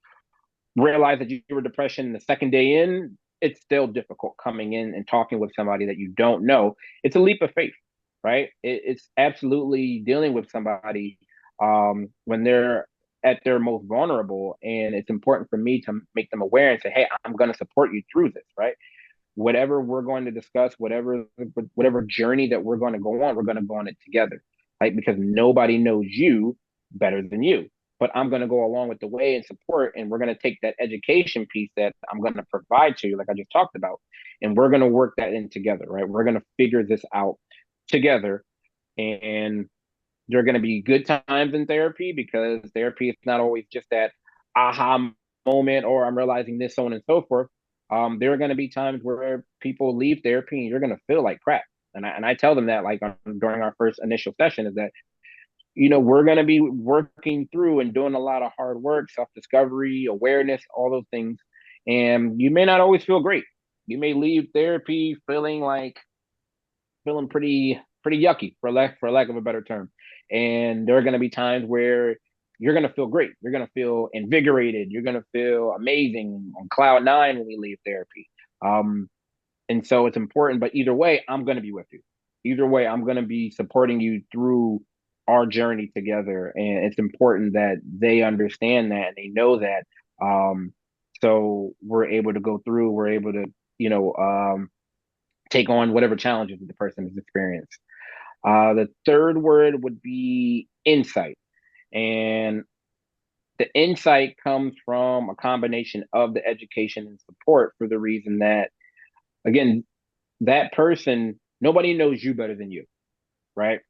realize that you were depression the second day in, it's still difficult coming in and talking with somebody that you don't know. It's a leap of faith, right? It's absolutely dealing with somebody when they're at their most vulnerable. And it's important for me to make them aware and say, hey, I'm going to support you through this, right? Whatever we're going to discuss, whatever journey that we're going to go on, we're going to go on it together, right? Because nobody knows you better than you. But I'm going to go along with the way and support, and we're going to take that education piece that I'm going to provide to you, like I just talked about, and we're going to work that in together, right? We're going to figure this out together, and there are going to be good times in therapy, because therapy is not always just that aha moment or I'm realizing this, so on and so forth. There are going to be times where people leave therapy and you're going to feel like crap. And I tell them that, like, during our first initial session, is that, we're going to be working through and doing a lot of hard work, self-discovery, awareness, all those things. And you may not always feel great. You may leave therapy feeling pretty yucky, for lack of a better term. And there are going to be times where you're going to feel great. You're going to feel invigorated. You're going to feel amazing on cloud nine when we leave therapy. And so it's important, but either way, I'm going to be with you. Either way, I'm going to be supporting you through our journey together. And it's important that they understand that and they know that. So we're able to go through, we're able to, take on whatever challenges the person has experienced. The third word would be insight. And the insight comes from a combination of the education and support, for the reason that, again, that person, nobody knows you better than you, right?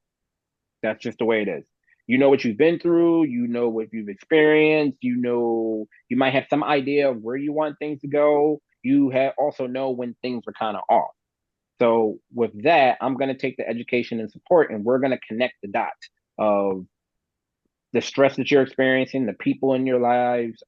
That's just the way it is. You know what you've been through, you know what you've experienced, you might have some idea of where you want things to go. You have also know when things are kind of off. So with that, I'm going to take the education and support, and we're going to connect the dots of the stress that you're experiencing, the people in your lives,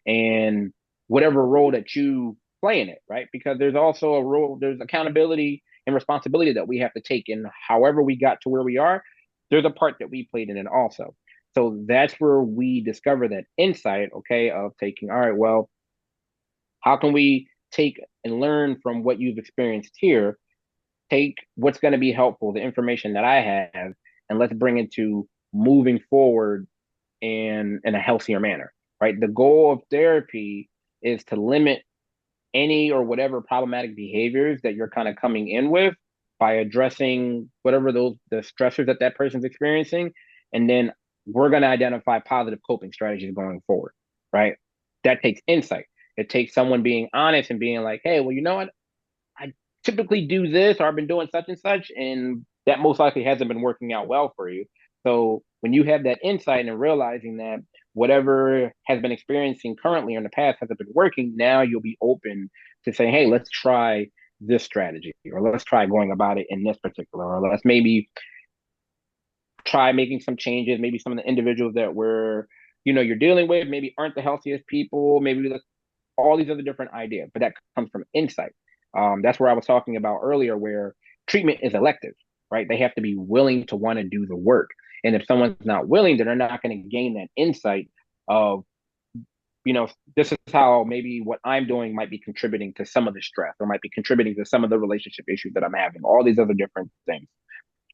and whatever role that you play in it, right? Because there's also a role, there's accountability and responsibility that we have to take. And however we got to where we are, there's a part that we played in it also. So that's where we discover that insight, okay, of taking, all right, well, how can we take and learn from what you've experienced here, take what's going to be helpful, the information that I have, and let's bring it to moving forward in a healthier manner, right? The goal of therapy is to limit any or whatever problematic behaviors that you're kind of coming in with by addressing whatever the stressors that that person's experiencing, and then we're going to identify positive coping strategies going forward, right? That takes insight. It takes someone being honest and being like, hey, well, you know what, I typically do this, or I've been doing such and such, and that most likely hasn't been working out well for you. So when you have that insight and realizing that whatever has been experiencing currently or in the past hasn't been working, now you'll be open to saying, hey, let's try this strategy, or let's try going about it in this particular, or let's maybe try making some changes. Maybe some of the individuals that you're dealing with maybe aren't the healthiest people. Maybe all these other different ideas, but that comes from insight. That's where I was talking about earlier, where treatment is elective, right? They have to be willing to want to do the work. And if someone's not willing, then they're not going to gain that insight of, this is how maybe what I'm doing might be contributing to some of the stress, or might be contributing to some of the relationship issues that I'm having, all these other different things.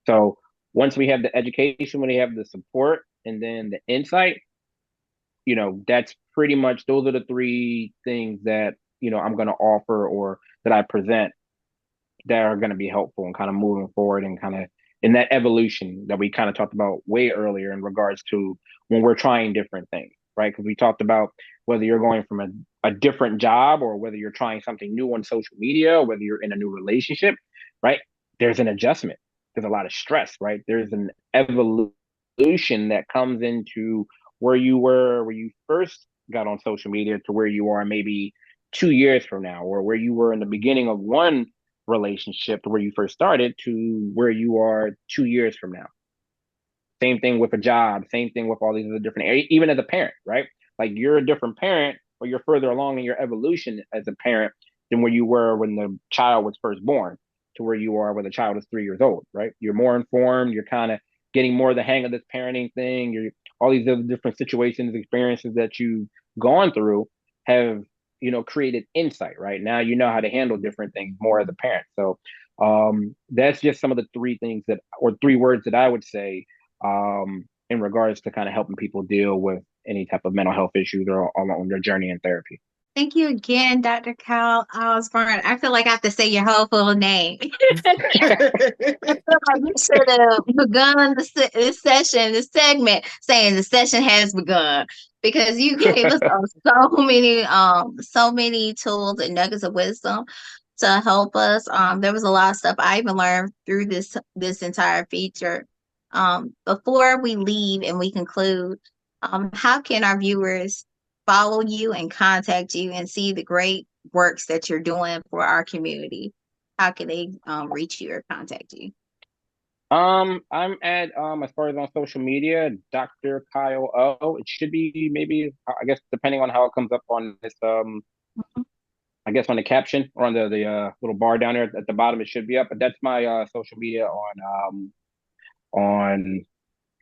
So once we have the education, when we have the support, and then the insight, that's pretty much, those are the three things that, I'm going to offer, or that I present, that are going to be helpful and kind of moving forward, and kind of in that evolution that we kind of talked about way earlier in regards to when we're trying different things, right? Because we talked about whether you're going from a different job, or whether you're trying something new on social media, or whether you're in a new relationship, right? There's an adjustment. There's a lot of stress, right? There's an evolution that comes into where you were, where you first got on social media, to where you are maybe 2 years from now, or where you were in the beginning of one relationship, to where you first started, to where you are 2 years from now. Same thing with a job, same thing with all these other different areas, even as a parent, right? Like, you're a different parent, or you're further along in your evolution as a parent than where you were when the child was first born, to where you are when the child is 3 years old, right? You're more informed, you're kind of getting more of the hang of this parenting thing. You're all these other different situations, experiences that you've gone through have, created insight, right? Now you know how to handle different things more as a parent. So that's just some of the three things that, or three words that I would say, in regards to kind of helping people deal with any type of mental health issues, or on their journey in therapy. Thank you again, Dr. Kyle Osborne. I feel like I have to say your whole full name. I feel like you should have begun this session, this segment, saying the session has begun, because you gave us so many tools and nuggets of wisdom to help us. There was a lot of stuff I even learned through this entire feature. Before we leave and we conclude, how can our viewers follow you and contact you and see the great works that you're doing for our community? How can they reach you or contact you? I'm at, as far as on social media, Dr. Kyle O. It should be, maybe, I guess, depending on how it comes up on this, I guess on the caption, or on the little bar down there at the bottom, it should be up. But that's my social media on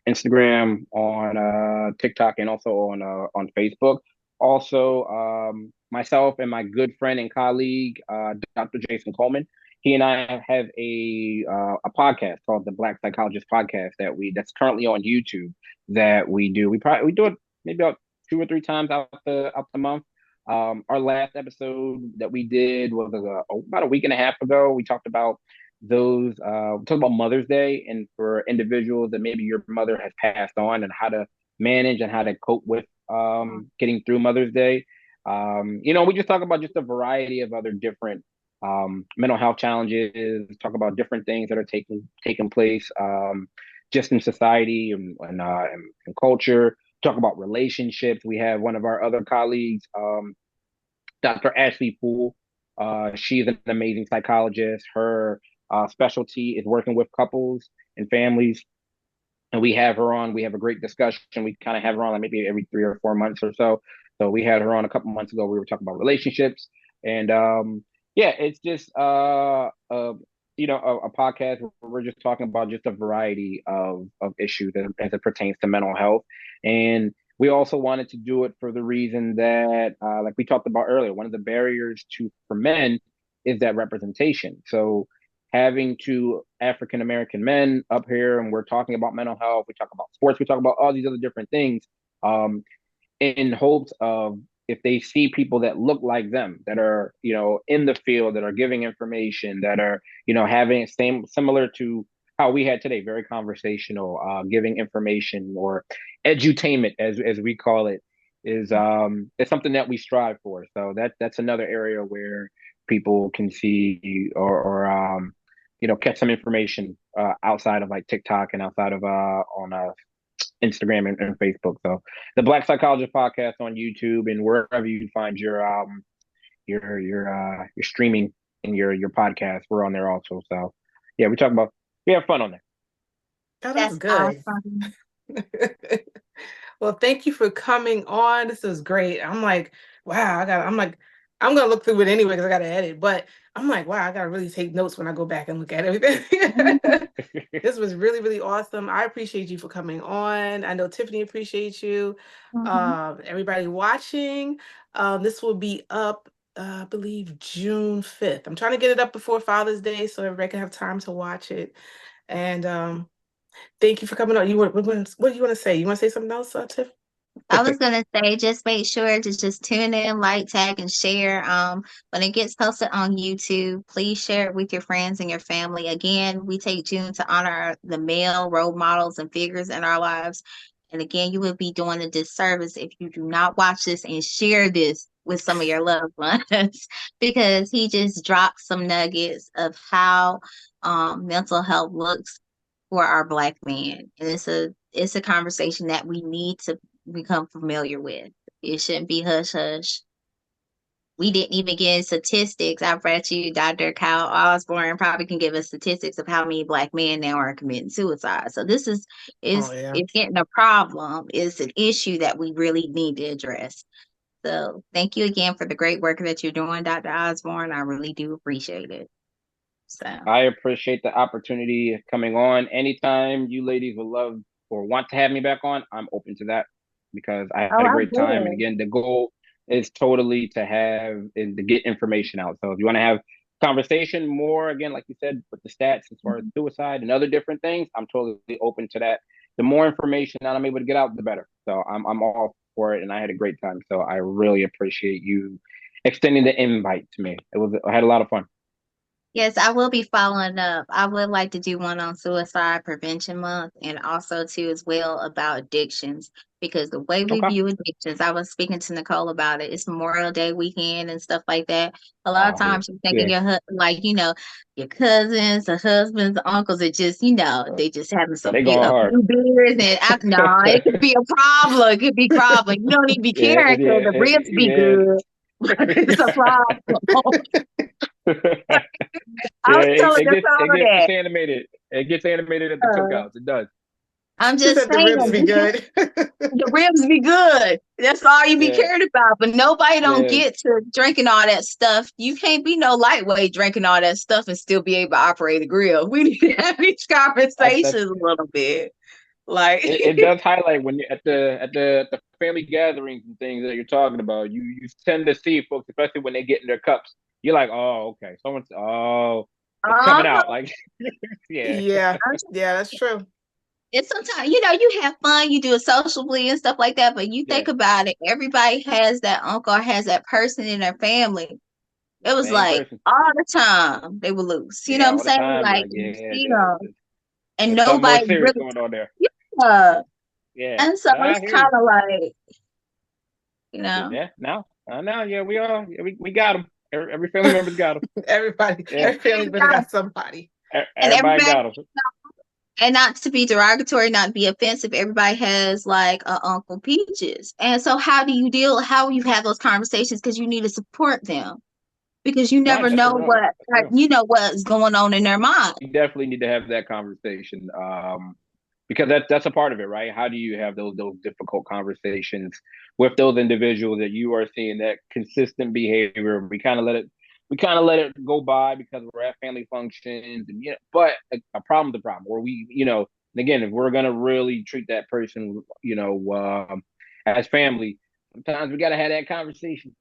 Instagram, on TikTok, and also on Facebook. Also, myself and my good friend and colleague, Dr. Jason Coleman, he and I have a podcast called the Black Psychologist Podcast that's currently on YouTube, that we do. We do it maybe about 2 or 3 times out the month. Our last episode that we did was about a week and a half ago. We talked about Mother's Day, and for individuals that maybe your mother has passed on, and how to manage and how to cope with getting through Mother's Day. We just talk about just a variety of other different mental health challenges, talk about different things that are taking place just in society and culture, talk about relationships. We have one of our other colleagues, Dr. Ashley Poole. She's an amazing psychologist. Her specialty is working with couples and families, and we have her on. We have a great discussion. We kind of have her on like maybe every 3 or 4 months or so. So we had her on a couple months ago. We were talking about relationships, and it's just a podcast where we're just talking about just a variety of issues as it pertains to mental health. And we also wanted to do it for the reason that, like we talked about earlier, one of the barriers for men is that representation. So having two African American men up here, and we're talking about mental health, we talk about sports, we talk about all these other different things, in hopes of if they see people that look like them, that are, in the field, that are giving information, that are, having similar to how we had today, very conversational, giving information, or edutainment, as we call it, is it's something that we strive for. So that's another area where people can see, or catch some information outside of like TikTok, and outside of on Instagram and Facebook. So the Black Psychologist Podcast on YouTube, and wherever you find your streaming and your podcast, we're on there also. So yeah, we have fun on there. Oh, that's That's good. awesome. Well, thank you for coming on. This is great. I'm like, wow, I'm gonna look through it anyway because I gotta edit. But I'm like, wow, I gotta really take notes when I go back and look at everything. This was really, really awesome. I appreciate you for coming on. I know Tiffany appreciates you. Everybody watching, this will be up, I believe June 5th. I'm trying to get it up before Father's Day so everybody can have time to watch it. And thank you for coming on. What do you want to say? You want to say something else, Tiff? I was gonna say, just make sure to just tune in, like, tag, and share. When it gets posted on YouTube, please share it with your friends and your family. Again, we take June to honor the male role models and figures in our lives. And again, you would be doing a disservice if you do not watch this and share this with some of your loved ones, because he just dropped some nuggets of how mental health looks for our Black man. And it's a conversation that we need to become familiar with. It shouldn't be hush hush. We didn't even get statistics. I bet you Dr. Kyle Osborne probably can give us statistics of how many Black men now are committing suicide. So this is it's getting a problem. It's an issue that we really need to address. So thank you again for the great work that you're doing, Dr. Osborne. I really do appreciate it. So I appreciate the opportunity coming on. Anytime you ladies would love or want to have me back on, I'm open to that, because I had a great time. And again, the goal is totally to get information out. So if you want to have conversation more, again, like you said, with the stats as far as suicide and other different things, I'm totally open to that. The more information that I'm able to get out, the better. So I'm all for it, and I had a great time. So I really appreciate you extending the invite to me. I had a lot of fun. yes, I will be following up. I would like to do one on Suicide Prevention Month, and also too as well about addictions, because the way we Okay. view addictions, I was speaking to Nicole about it. It's Memorial Day weekend and stuff like that. A lot of times you think of your cousins, the husbands, the uncles are just, they just having They going a hard. few beers, and no, it could be a problem. It could be a problem. You don't need to be caring because the ribs be good. It's a problem. I was telling Nicole it that. gets animated. It gets animated at the cookouts. It does. I'm She just said the saying, ribs be good. the ribs be good. That's all you be Yeah. cared about. But nobody don't Yeah. get to drinking all that stuff. You can't be no lightweight drinking all that stuff and still be able to operate a grill. We need to have these conversations a little bit. Like It does highlight when you're at the family gatherings and things that you're talking about. You tend to see folks, especially when they get in their cups. You're like, oh, okay, it's coming out. Like, yeah. Yeah, that's true. it's sometimes, you have fun, you do it socially and stuff like that, but you think about it, everybody has that uncle or has that person in their family. It was Same like person. all the time they were loose. You know Yeah, what I'm all the saying? time. Like, Like, you yeah, see them, and there's something more nobody serious really, going on there. yeah. Yeah. And so No, I it's hear kind you. of like, you know, Yeah. Now, now, yeah, we all, yeah, we got them. Every family member's got them. Everybody, Yeah. every family member got somebody. and Everybody everybody, got them. and not to be derogatory, not to be offensive, everybody has like a Uncle Peaches. And so how you have those conversations, because you need to support them, because you No, never that's know real. That's real. what's going on in their mind. We definitely need to have that conversation, because that's a part of it, right? How do you have those difficult conversations with those individuals that you are seeing that consistent behavior? We kind of let it go by because we're at family functions, and but a problem's a problem. Or and again, if we're gonna really treat that person, as family, sometimes we gotta have that conversation.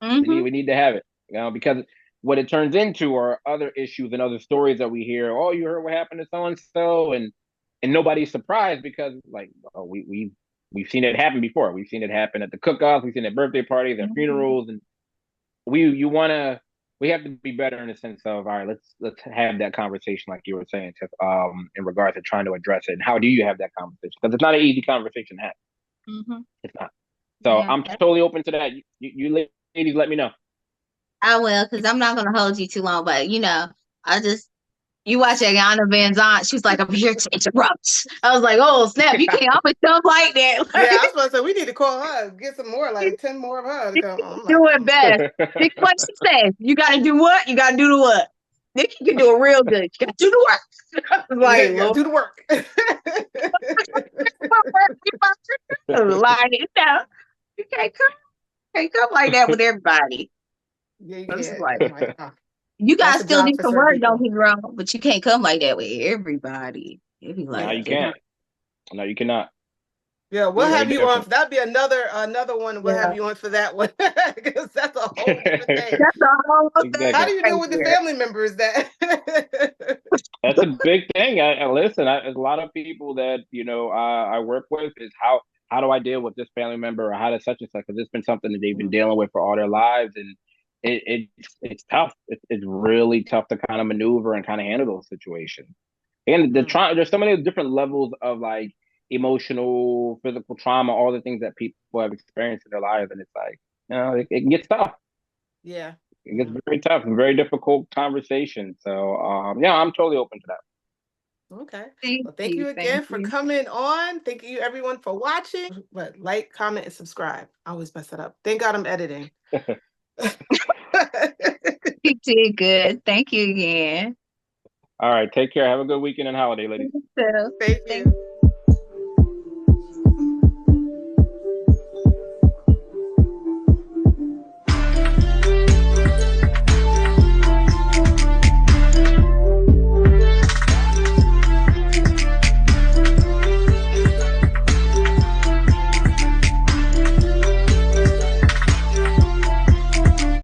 Mm-hmm. We need to have it, because what it turns into are other issues and other stories that we hear. Oh, you heard what happened to so and so, and nobody's surprised because, like, oh, we've seen it happen before. We've seen it happen at the cook-offs. We've seen it at birthday parties and funerals, and we have to be better in the sense of, all right, let's have that conversation, like you were saying, Tiff, in regards to trying to address it. And how do you have that conversation? Because it's not an easy conversation to have. It's not. So Yeah. I'm totally open to that. You ladies, let me know. I will, because I'm not gonna hold you too long, but you watch Ayana Van Zant, she's like, I'm here to interrupt. I was like, oh snap, you can't always come like that. Yeah, I was supposed to say we need to call her, get some more, like 10 more of her to come. I'm Do like, it best. Think what she says. You gotta do what? You gotta do the what? Nick, you can do it real good. You gotta do the work. I was like, yeah, do the work. line it down. You can't come like that with everybody. Yeah, you It's can't. like, I'm like, oh. you guys That's a still job do for some certain work, people. don't get me wrong, but you can't come like that with everybody. It'd be like, No, you can't. No, you cannot. Yeah, we'll Very have you on. different. That'd be another one. We'll have you on for that one because that's a whole different thing. That's a whole thing. Exactly. How do you deal with the there. family members that? That's a big thing. Listen. There's a lot of people that I work with. Is how do I deal with this family member, or how does such and such? Because it's been something that they've been dealing with for all their lives, and it's tough. It's really tough to kind of maneuver and kind of handle those situations. And there's so many different levels of like emotional, physical trauma, all the things that people have experienced in their lives, and it's like it gets tough. Yeah. It gets very tough and very difficult conversation. So yeah, I'm totally open to that. Okay. Thank Thank you again for coming on. Thank you everyone for watching. But like, comment, and subscribe. I always mess it up. Thank God I'm editing. You did good. Thank you again. All right, take care. Have a good weekend and holiday, ladies. So, Thank you.